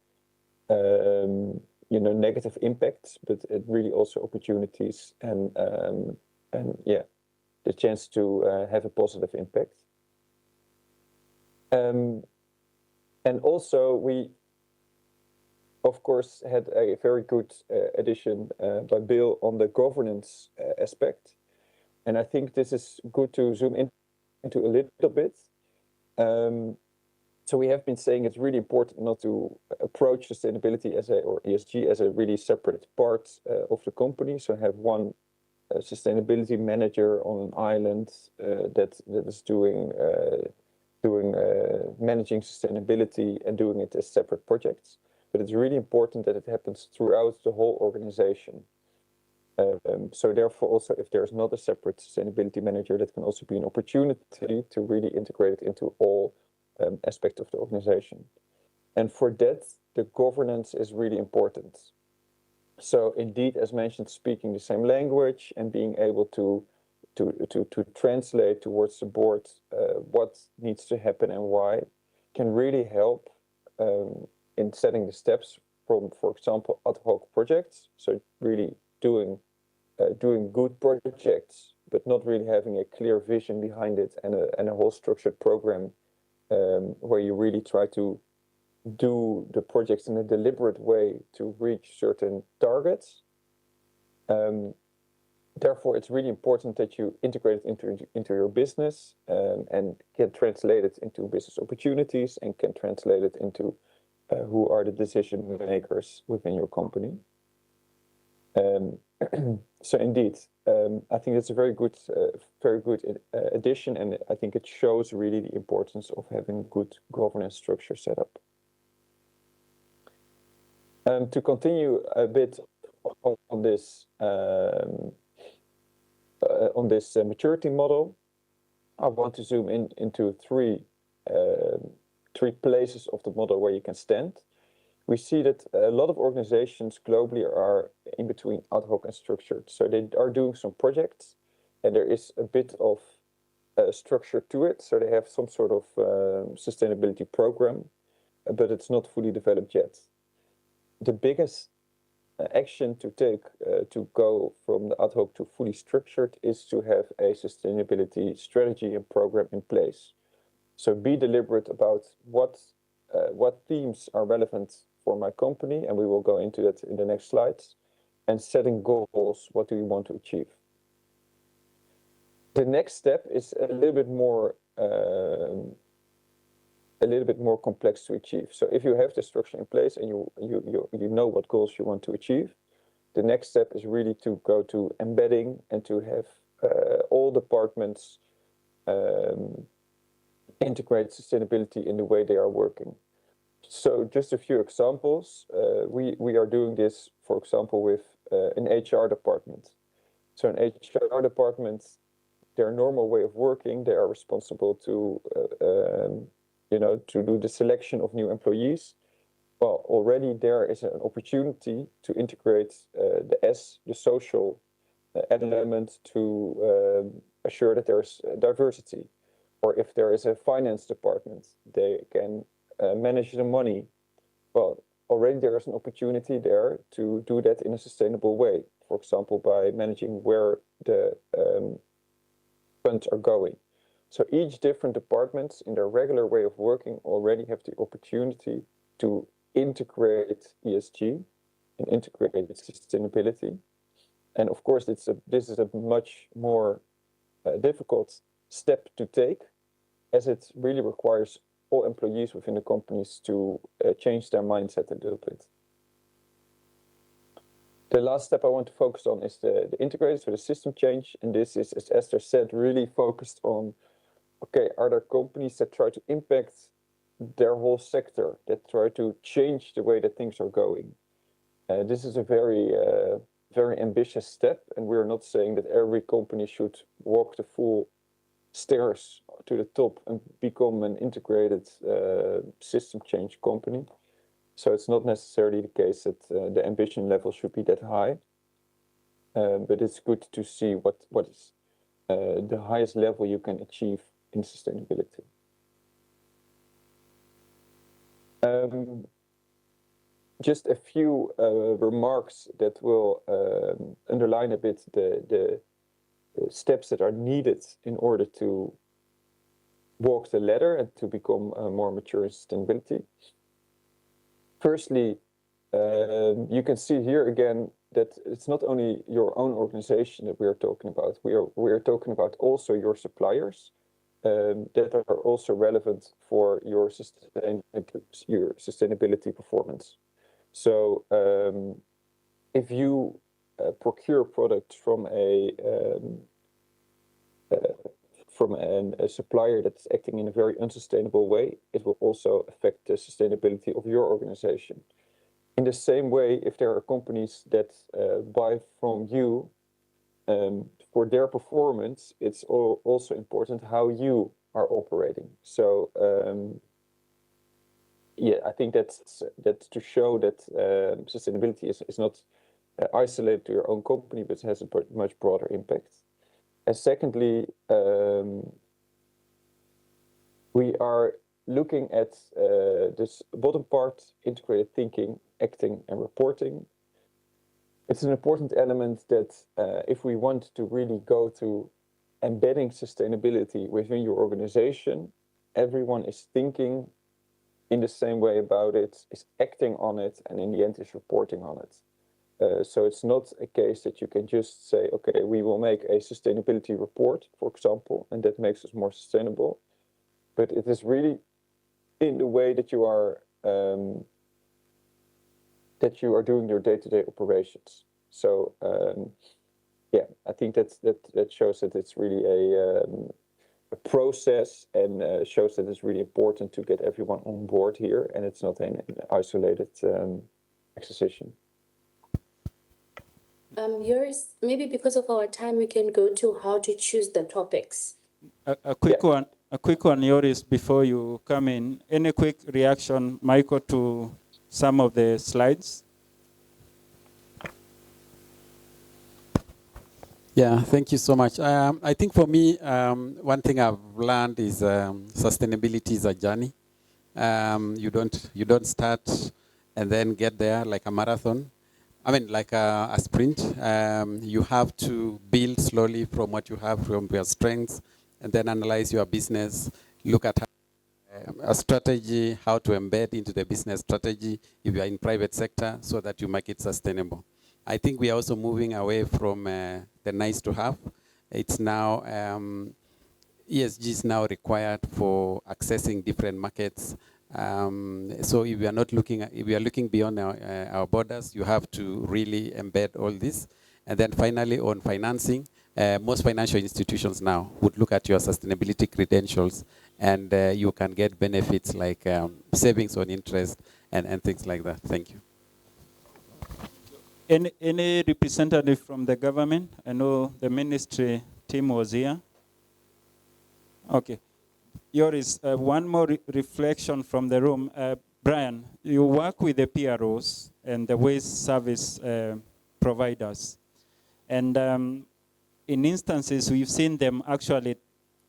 negative impacts, but it really also opportunities and the chance to have a positive impact. And also we, of course, had a very good addition by Bill on the governance aspect. And I think this is good to zoom into a little bit. So we have been saying it's really important not to approach sustainability or ESG as a really separate part of the company. So have one sustainability manager on an island that is managing sustainability and doing it as separate projects. But it's really important that it happens throughout the whole organization. So therefore, also, if there's not a separate sustainability manager, that can also be an opportunity to really integrate it into all aspects of the organization. And for that, the governance is really important. So indeed, as mentioned, speaking the same language and being able to to translate towards the board what needs to happen and why can really help in setting the steps from, for example, ad hoc projects. So really doing good projects, but not really having a clear vision behind it and a whole structured program where you really try to do the projects in a deliberate way to reach certain targets. Therefore, it's really important that you integrate it into your business and can translate it into business opportunities and can translate it into who are the decision makers within your company. So indeed, I think it's a very good addition, and I think it shows really the importance of having good governance structure set up. To continue a bit on this maturity model, I want to zoom into three places of the model where you can stand. We see that a lot of organizations globally are in between ad hoc and structured. So they are doing some projects, and there is a bit of structure to it. So they have some sort of sustainability program, but it's not fully developed yet. The biggest action to take to go from the ad hoc to fully structured is to have a sustainability strategy and program in place. So be deliberate about what themes are relevant for my company, and we will go into that in the next slides, and setting goals. What do you want to achieve? The next step is a little bit more complex to achieve. So if you have the structure in place and you know what goals you want to achieve, the next step is really to go to embedding and to have all departments integrate sustainability in the way they are working. So just a few examples. We are doing this, for example, with an HR department. So an HR department, their normal way of working, they are responsible to do the selection of new employees. Well, already there is an opportunity to integrate the social element to assure that there's diversity. Or if there is a finance department, they can manage the money. Well, already there is an opportunity there to do that in a sustainable way. For example, by managing where the funds are going. So each different departments in their regular way of working already have the opportunity to integrate ESG and integrate sustainability. And of course, this is a much more difficult step to take, as it really requires all employees within the companies to change their mindset a little bit. The last step I want to focus on is the integrated, so the system change. And this is, as Esther said, really focused on, okay, are there companies that try to impact their whole sector, that try to change the way that things are going? This is a very ambitious step, and we're not saying that every company should walk the full stairs to the top and become an integrated system change company. So it's not necessarily the case that the ambition level should be that high, but it's good to see what is the highest level you can achieve in sustainability. Just a few remarks that will underline a bit the steps that are needed in order to walk the ladder and to become more mature in sustainability. Firstly, you can see here again that it's not only your own organization that we are talking about. We are talking about also your suppliers that are also relevant for your sustainability performance. So if you procure products from a supplier that's acting in a very unsustainable way, it will also affect the sustainability of your organization. In the same way, if there are companies that buy from you for their performance, it's also important how you are operating. So I think that's to show that sustainability is not isolated to your own company, but has a much broader impact. And secondly, we are looking at this bottom part, integrated thinking, acting, and reporting. It's an important element that if we want to really go to embedding sustainability within your organization, everyone is thinking in the same way about it, is acting on it, and in the end is reporting on it. So it's not a case that you can just say, okay, we will make a sustainability report, for example, and that makes us more sustainable. But it is really in the way that you are doing your day-to-day operations. So yeah, I think that shows that it's really a process, and shows that it's really important to get everyone on board here, and it's not an isolated exercise. Yours, maybe because of our time, we can go to how to choose the topics. A quick one, Yoris, before you come in. Any quick reaction, Michael, to some of the slides? Yeah, thank you so much. I think for me, one thing I've learned is sustainability is a journey. You don't start and then get there like a marathon. I mean, like a sprint. You have to build slowly from what you have, from your strengths, and then analyze your business, look at a strategy, how to embed into the business strategy if you are in private sector so that you make it sustainable. I think we are also moving away from the nice to have. It's now, ESG is now required for accessing different markets. So if we are not looking at, if we are looking beyond our borders, you have to really embed all this. And then finally on financing, most financial institutions now would look at your sustainability credentials, and you can get benefits like savings on interest and things like that. Thank you. Any representative from the government? I know the ministry team was here. Okay. Yoris, one more reflection from the room. Brian, you work with the PROs and the waste service providers. And in instances, we've seen them actually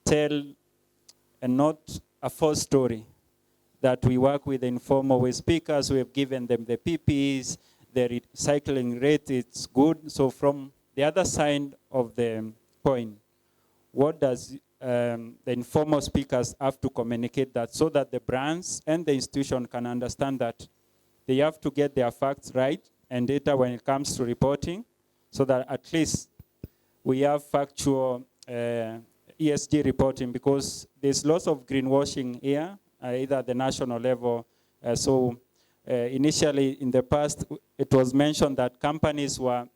tell and not a false story, that we work with the informal waste pickers, we have given them the PPEs, the recycling rate is good. So from the other side of the coin, what does the informal speakers have to communicate that so that the brands and the institution can understand that they have to get their facts right and data when it comes to reporting, so that at least we have factual ESG reporting, because there's lots of greenwashing here, either at the national level. Initially in the past, it was mentioned that companies were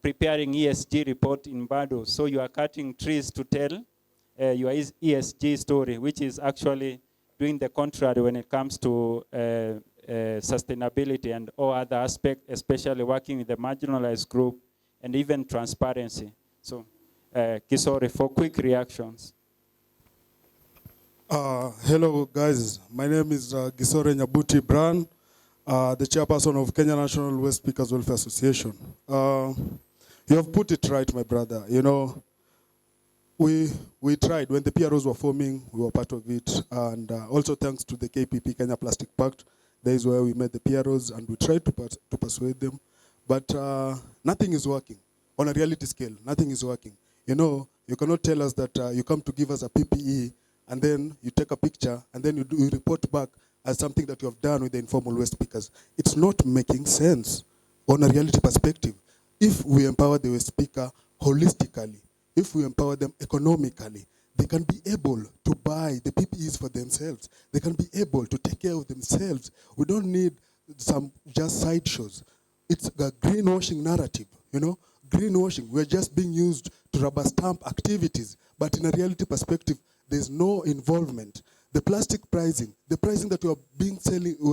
preparing ESG report in Bado. So you are cutting trees to tell your ESG story, which is actually doing the contrary when it comes to sustainability and all other aspects, especially working with the marginalized group and even transparency. So, Kisore, for quick reactions. Hello, guys. My name is Gisore Nyabuti Bran, the chairperson of Kenyan National Waste Pickers Welfare Association. You have put it right, my brother. You know, we tried. When the PROs were forming, we were part of it. And also thanks to the KPP, Kenya Plastic Pact, that is where we met the PROs and we tried to persuade them. But nothing is working. On a reality scale, nothing is working. You know, you cannot tell us that you come to give us a PPE and then you take a picture and then you report back as something that you have done with the informal waste pickers. It's not making sense on a reality perspective. If we empower the waste picker holistically, if we empower them economically, they can be able to buy the PPEs for themselves. They can be able to take care of themselves. We don't need some just sideshows. It's a greenwashing narrative, you know? Greenwashing, we're just being used to rubber stamp activities, but in a reality perspective, there's no involvement. The plastic pricing, the pricing that we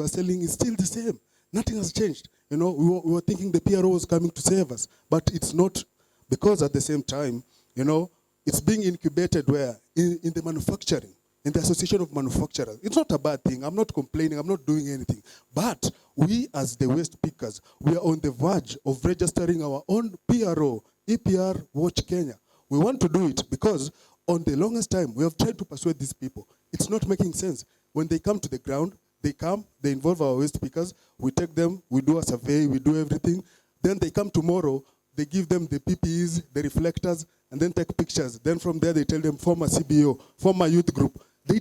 are selling is still the same. Nothing has changed. You know, we were thinking the PRO was coming to save us, but it's not, because at the same time, you know, it's being incubated where? In the manufacturing, in the Association of Manufacturers. It's not a bad thing. I'm not complaining. I'm not doing anything. But we as the waste pickers, we are on the verge of registering our own PRO, EPR Watch Kenya. We want to do it because on the longest time, we have tried to persuade these people. It's not making sense. When they come to the ground, they come, they involve our waste pickers, we take them, we do a survey, we do everything. Then they come tomorrow, they give them the PPEs, the reflectors, and then take pictures. Then from there, they tell them, form a CBO, form a youth group. They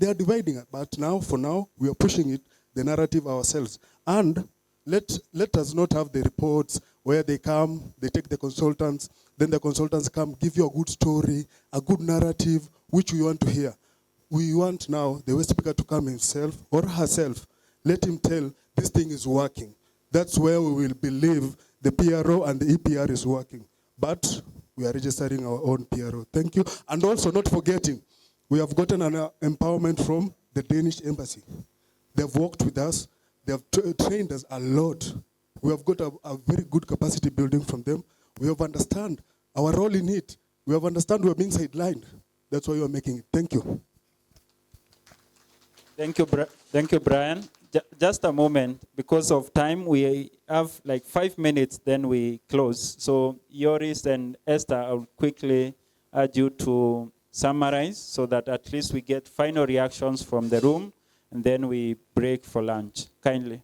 are dividing it. But now, for now, we are pushing it, the narrative ourselves. And let us not have the reports where they come, they take the consultants, then the consultants come, give you a good story, a good narrative, which we want to hear. We want now the waste picker to come himself or herself. Let him tell this thing is working. That's where we will believe the PRO and the EPR is working. But we are registering our own PRO. Thank you. And also not forgetting, we have gotten an empowerment from the Danish embassy. They've worked with us. They have trained us a lot. We have got a very good capacity building from them. We have understand our role in it. We have understand we are being sidelined. That's why we are making it. Thank you. Thank you, Brian. Just a moment, because of time, we have like 5 minutes, then we close. So Joris and Esther, I'll quickly urge you to summarize so that at least we get final reactions from the room, and then we break for lunch. Kindly.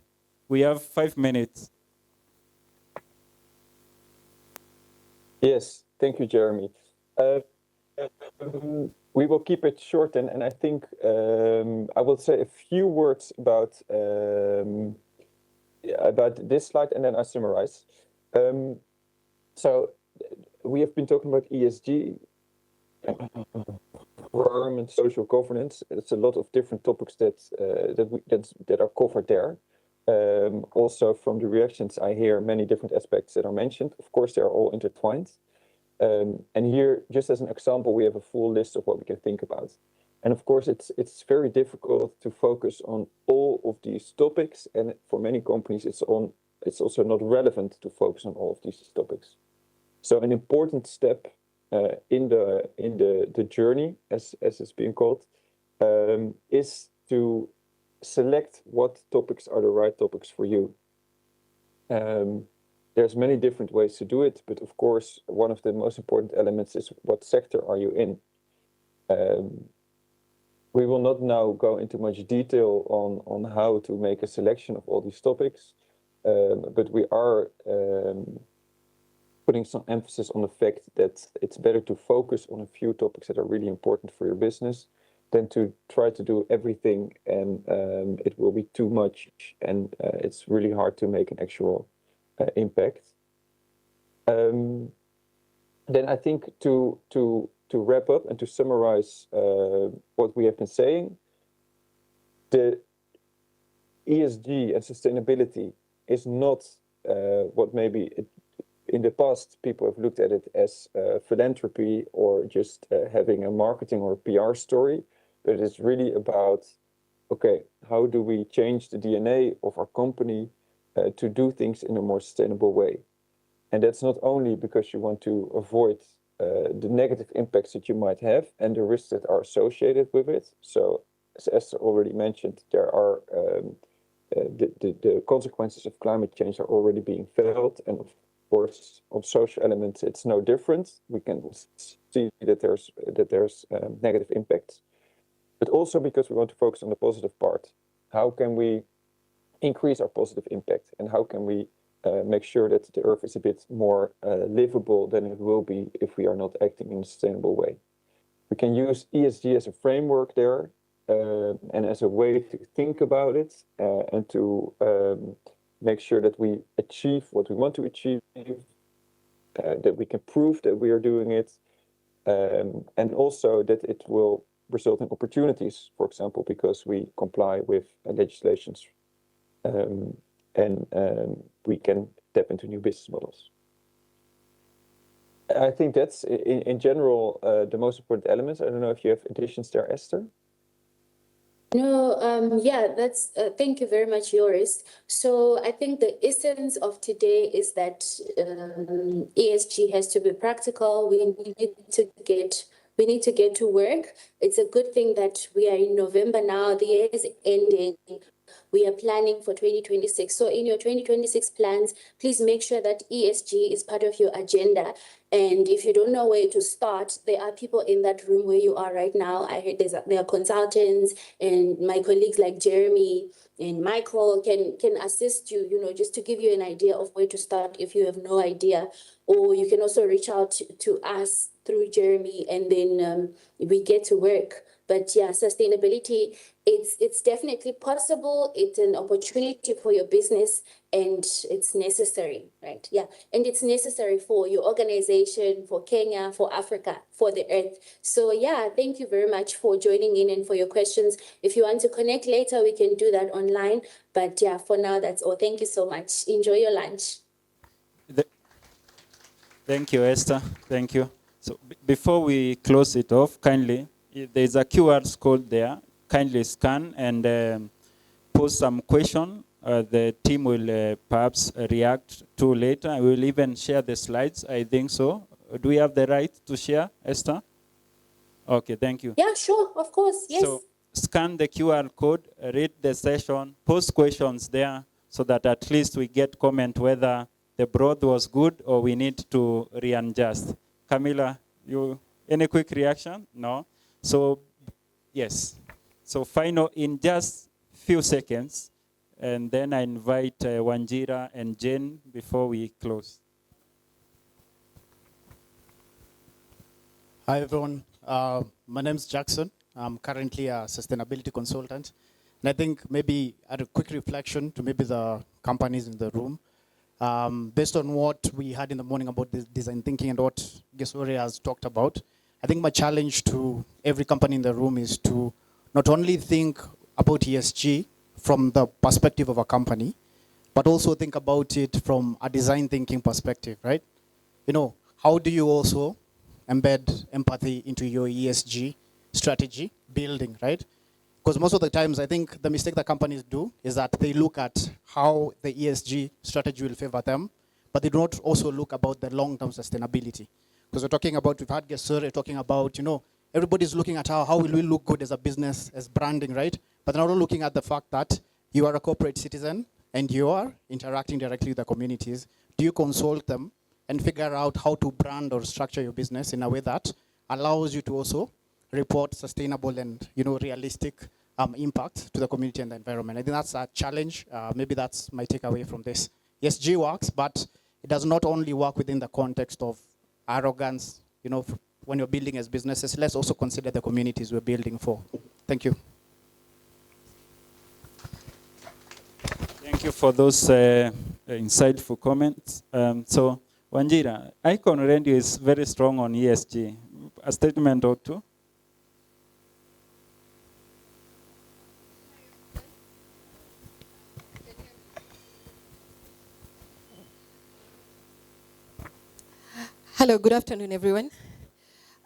We have 5 minutes. Yes, thank you, Jeremy. We will keep it short, and I think I will say a few words about this slide, and then I summarize. So we have been talking about ESG, environment, social governance. It's a lot of different topics that are covered there. Also, from the reactions, I hear many different aspects that are mentioned. Of course, they are all intertwined. And here, just as an example, we have a full list of what we can think about. And of course, it's very difficult to focus on all of these topics. And for many companies, it's also not relevant to focus on all of these topics. So an important step in the journey, as it's being called, is to select what topics are the right topics for you. There's many different ways to do it, but of course, one of the most important elements is what sector are you in? We will not now go into much detail on how to make a selection of all these topics, but we are putting some emphasis on the fact that it's better to focus on a few topics that are really important for your business than to try to do everything, and it will be too much, and it's really hard to make an actual impact. Then I think to wrap up and to summarize what we have been saying, the ESG and sustainability is not what maybe in the past people have looked at it as philanthropy or just having a marketing or PR story, but it's really about, okay, how do we change the DNA of our company to do things in a more sustainable way? And that's not only because you want to avoid the negative impacts that you might have and the risks that are associated with it. So, as Esther already mentioned, there are the consequences of climate change are already being felt, and of course, on social elements, it's no different. We can see that there's negative impacts, but also because we want to focus on the positive part. How can we increase our positive impact, and how can we make sure that the Earth is a bit more livable than it will be if we are not acting in a sustainable way? We can use ESG as a framework there, and as a way to think about it, and to make sure that we achieve what we want to achieve, that we can prove that we are doing it, and also that it will result in opportunities, for example, because we comply with legislations, and we can tap into new business models. I think that's, in general, the most important elements. I don't know if you have additions there, Esther? No, yeah, that's, thank you very much, Joris. So I think the essence of today is that ESG has to be practical. We need to get to work. It's a good thing that we are in November now, the year is ending. we are planning for 2026. So in your 2026 plans, please make sure that ESG is part of your agenda. And if you don't know where to start, there are people in that room where you are right now. I heard there are consultants, and my colleagues like Jeremy and Michael can assist you, just to give you an idea of where to start if you have no idea. Or you can also reach out to us through Jeremy, and then we get to work. But yeah, sustainability, it's definitely possible. It's an opportunity for your business, and it's necessary, right? Yeah, and it's necessary for your organization, for Kenya, for Africa, for the earth. So yeah, thank you very much for joining in and for your questions. If you want to connect later, we can do that online. But yeah, for now, that's all. Thank you so much. Enjoy your lunch. Thank you, Esther. Thank you. So before we close it off, kindly, there's a QR code there. Kindly scan and post some question. The team will perhaps react to later. I will even share the slides, I think so. Do we have the right to share, Esther? Okay, thank you. Yeah, sure, of course, yes. So scan the QR code, read the session, post questions there so that at least we get comment whether the broth was good or we need to readjust. Camila, any quick reaction? No? So, yes. So final, in just few seconds, and then I invite Wanjira and Jane before we close. Hi, everyone. My name is Jackson. I'm currently a sustainability consultant. And I think maybe at a quick reflection to maybe the companies in the room, based on what we had in the morning about the design thinking and what Gesore has talked about, I think my challenge to every company in the room is to not only think about ESG from the perspective of a company, but also think about it from a design thinking perspective, right? How do you also embed empathy into your ESG strategy building, right? Because most of the times, I think the mistake that companies do is that they look at how the ESG strategy will favor them, but they do not also look about the long-term sustainability. Because we've had Gesure talking about, everybody's looking at how will we look good as a business, as branding, right? But they're not looking at the fact that you are a corporate citizen and you are interacting directly with the communities. Do you consult them and figure out how to brand or structure your business in a way that allows you to also report sustainable and realistic impact to the community and the environment? I think that's a challenge. Maybe that's my takeaway from this. ESG works, but it does not only work within the context of arrogance, when you're building as businesses. Let's also consider the communities we're building for. Thank you. Thank you for those insightful comments. So, Wanjira, Icon Radio is very strong on ESG. A statement or two? Hello, good afternoon, everyone.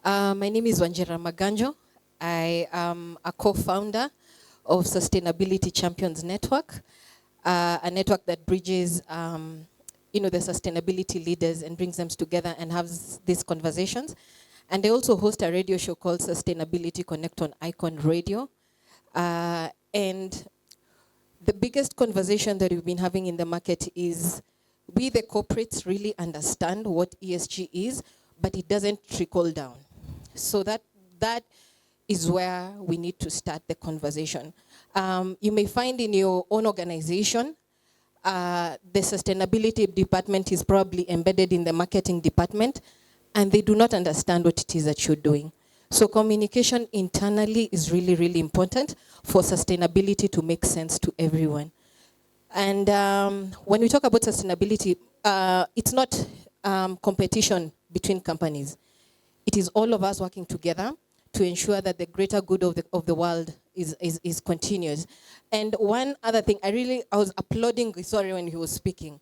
My name is Wanjira Maganjo. I am a co-founder of Sustainability Champions Network, a network that bridges, the sustainability leaders and brings them together and has these conversations. And I also host a radio show called Sustainability Connect on Icon Radio. And the biggest conversation that we've been having in the market is we, the corporates, really understand what ESG is, but it doesn't trickle down. So that is where we need to start the conversation. You may find in your own organization, the sustainability department is probably embedded in the marketing department, and they do not understand what it is that you're doing. So communication internally is really, really important for sustainability to make sense to everyone. And when we talk about sustainability, it's not competition between companies. It is all of us working together to ensure that the greater good of the world is continuous. And one other thing, I was applauding Gisori when he was speaking,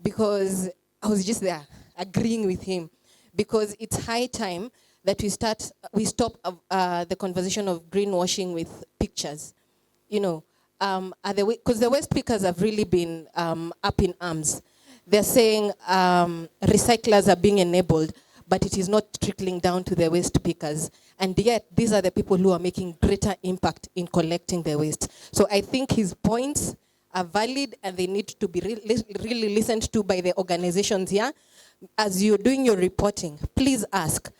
because I was just there agreeing with him, because it's high time that we stop the conversation of greenwashing with pictures, because the waste pickers have really been up in arms. They're saying recyclers are being enabled, but it is not trickling down to the waste pickers. And yet, these are the people who are making greater impact in collecting the waste. So I think his points are valid and they need to be really listened to by the organizations here. As you're doing your reporting, please ask,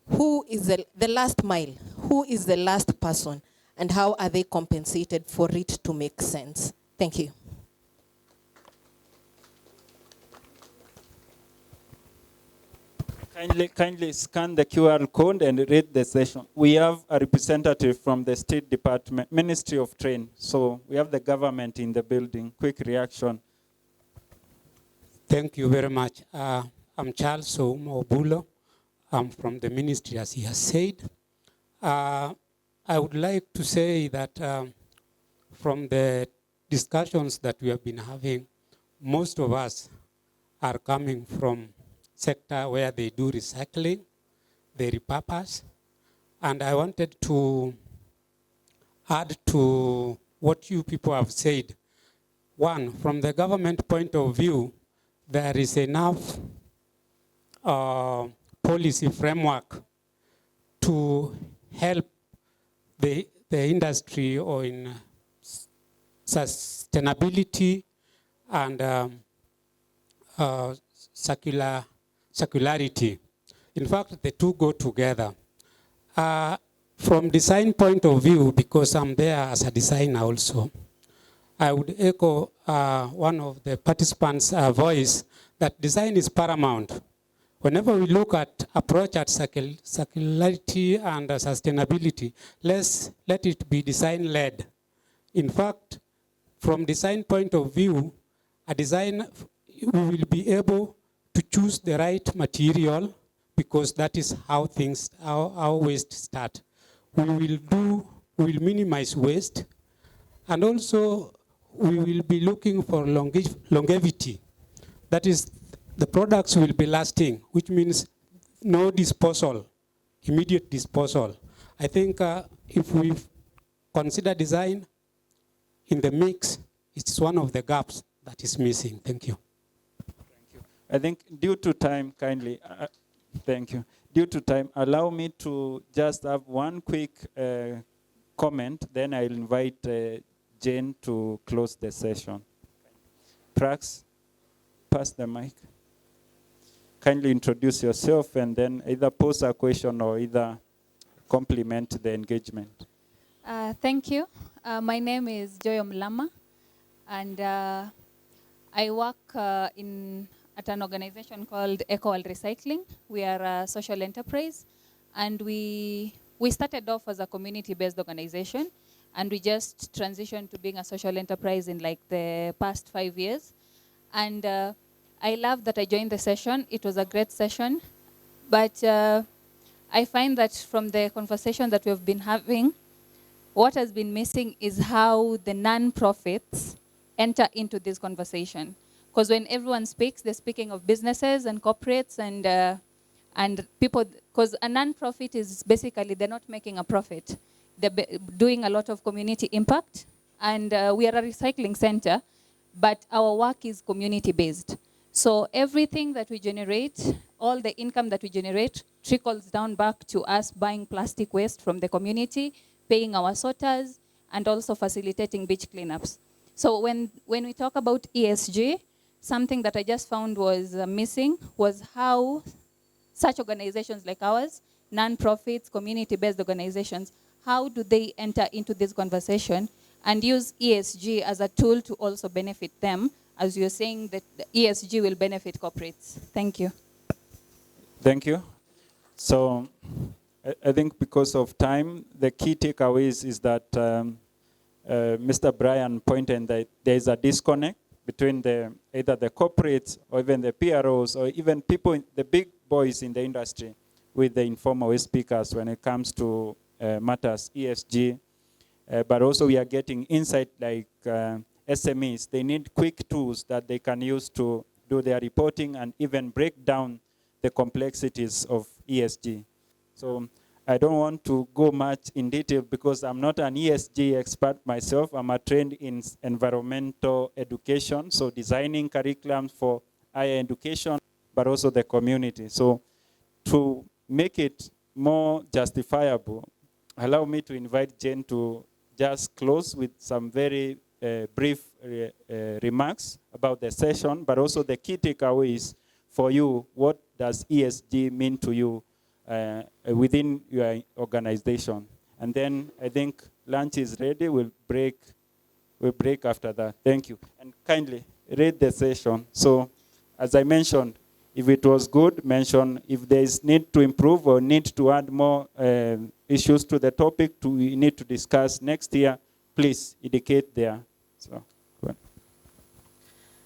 who is the last mile? Who is the last person? And how are they compensated for it to make sense? Thank you. Kindly scan the QR code and read the session. We have a representative from the State Department, Ministry of Trade. So we have the government in the building. Quick reaction. Thank you very much. I'm Charles Obulo. I'm from the ministry, as he has said. I would like to say that from the discussions that we have been having, most of us are coming from sector where they do recycling, they repurpose. And I wanted to add to what you people have said. One, from the government point of view, there is enough policy framework to help the industry or in sustainability and circularity. In fact, the two go together. From design point of view, because I'm there as a designer also, I would echo one of the participants' voice that design is paramount. Whenever we look at approach at circularity and sustainability, let it be design-led. In fact, from design point of view, a design, we will be able to choose the right material because that is how things, how waste start. We will minimize waste, and also we will be looking for longevity. That is, the products will be lasting, which means no disposal, immediate disposal. I think if we consider design in the mix, it's one of the gaps that is missing. Thank you. I think due to time, kindly, thank you. Due to time, allow me to just have one quick comment, then I'll invite Jane to close the session. Prax, pass the mic. Kindly introduce yourself and then either pose a question or either compliment the engagement. Thank you. My name is Joy Omlama, and I work at an organization called Eco World Recycling. We are a social enterprise, and we started off as a community-based organization, and we just transitioned to being a social enterprise in like the past 5 years. And I love that I joined the session. It was a great session, but I find that from the conversation that we've been having, what has been missing is how the non-profits enter into this conversation. Because when everyone speaks, they're speaking of businesses and corporates and people, because a non-profit is basically, they're not making a profit. They're doing a lot of community impact, and we are a recycling center, but our work is community-based. So everything that we generate, all the income that we generate, trickles down back to us buying plastic waste from the community, paying our sorters, and also facilitating beach cleanups. So when we talk about ESG, something that I just found was missing was how such organizations like ours, non-profits, community-based organizations, how do they enter into this conversation and use ESG as a tool to also benefit them, as you're saying that the ESG will benefit corporates. Thank you. Thank you. So I think because of time, the key takeaways is that Mr. Brian pointed that there is a disconnect between either the corporates or even the PROs or even people, the big boys in the industry with the informal speakers when it comes to matters ESG. But also we are getting insight like SMEs. They need quick tools that they can use to do their reporting and even break down the complexities of ESG. So I don't want to go much in detail because I'm not an ESG expert myself. I'm trained in environmental education, so designing curriculums for higher education, but also the community. So to make it more justifiable, allow me to invite Jane to just close with some very brief remarks about the session, but also the key takeaways for you. What does ESG mean to you within your organization? And then I think lunch is ready. We'll break after that. Thank you. And kindly read the session. So as I mentioned, if it was good, mention if there is need to improve or need to add more issues to the topic we need to discuss next year, please indicate there. So, go ahead.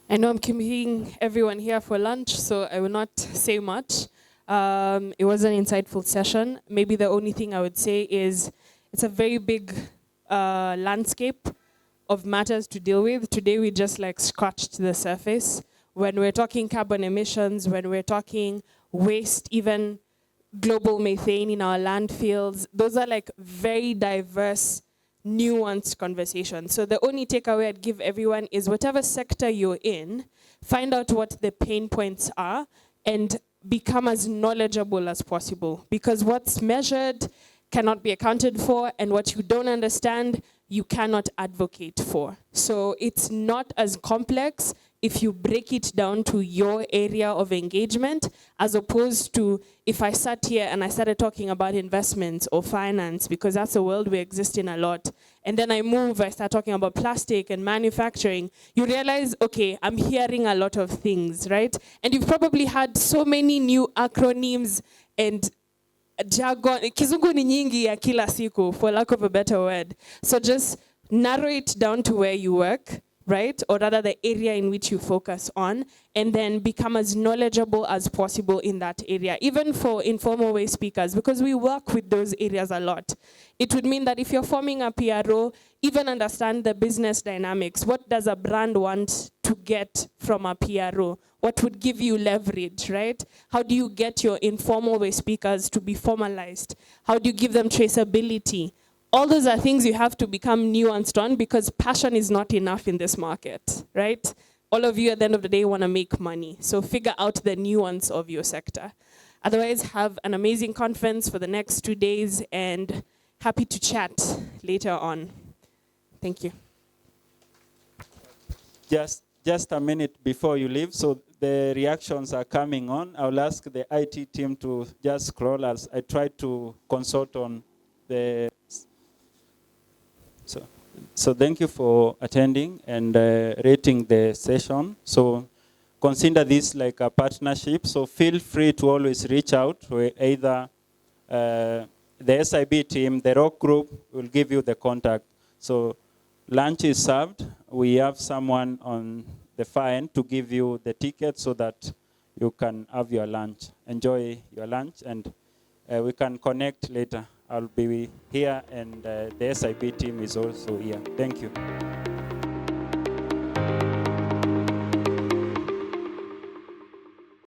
I know I'm keeping everyone here for lunch, so I will not say much. It was an insightful session. Maybe the only thing I would say is it's a very big landscape of matters to deal with. Today we just like scratched the surface. When we're talking carbon emissions, when we're talking waste, even global methane in our landfills, those are like very diverse, nuanced conversations. So the only takeaway I'd give everyone is whatever sector you're in, find out what the pain points are and become as knowledgeable as possible. Because what's measured cannot be accounted for, and what you don't understand, you cannot advocate for. So it's not as complex if you break it down to your area of engagement, as opposed to if I sat here and I started talking about investments or finance, because that's a world we exist in a lot. And then I start talking about plastic and manufacturing. You realize, okay, I'm hearing a lot of things, right? And you've probably had so many new acronyms and jargon, kizungu ni nyingi ya kila siku, for lack of a better word. So just narrow it down to where you work, right? Or rather the area in which you focus on, and then become as knowledgeable as possible in that area, even for informal way speakers, because we work with those areas a lot. It would mean that if you're forming a PRO, even understand the business dynamics. What does a brand want to get from a PRO? What would give you leverage, right? How do you get your informal way speakers to be formalized? How do you give them traceability? All those are things you have to become nuanced on, because passion is not enough in this market, right? All of you at the end of the day want to make money. So figure out the nuance of your sector. Otherwise, have an amazing conference for the next 2 days, and happy to chat later on. Thank you. Just a minute before you leave, so the reactions are coming on. I'll ask the IT team to just scroll as I try to consult on the... So thank you for attending and rating the session. So consider this like a partnership. So feel free to always reach out to either the SIB team, TheRockGroup will give you the contact. So lunch is served. We have someone on the far end to give you the ticket so that you can have your lunch. Enjoy your lunch, and we can connect later. I'll be here, and the SIB team is also here. Thank you.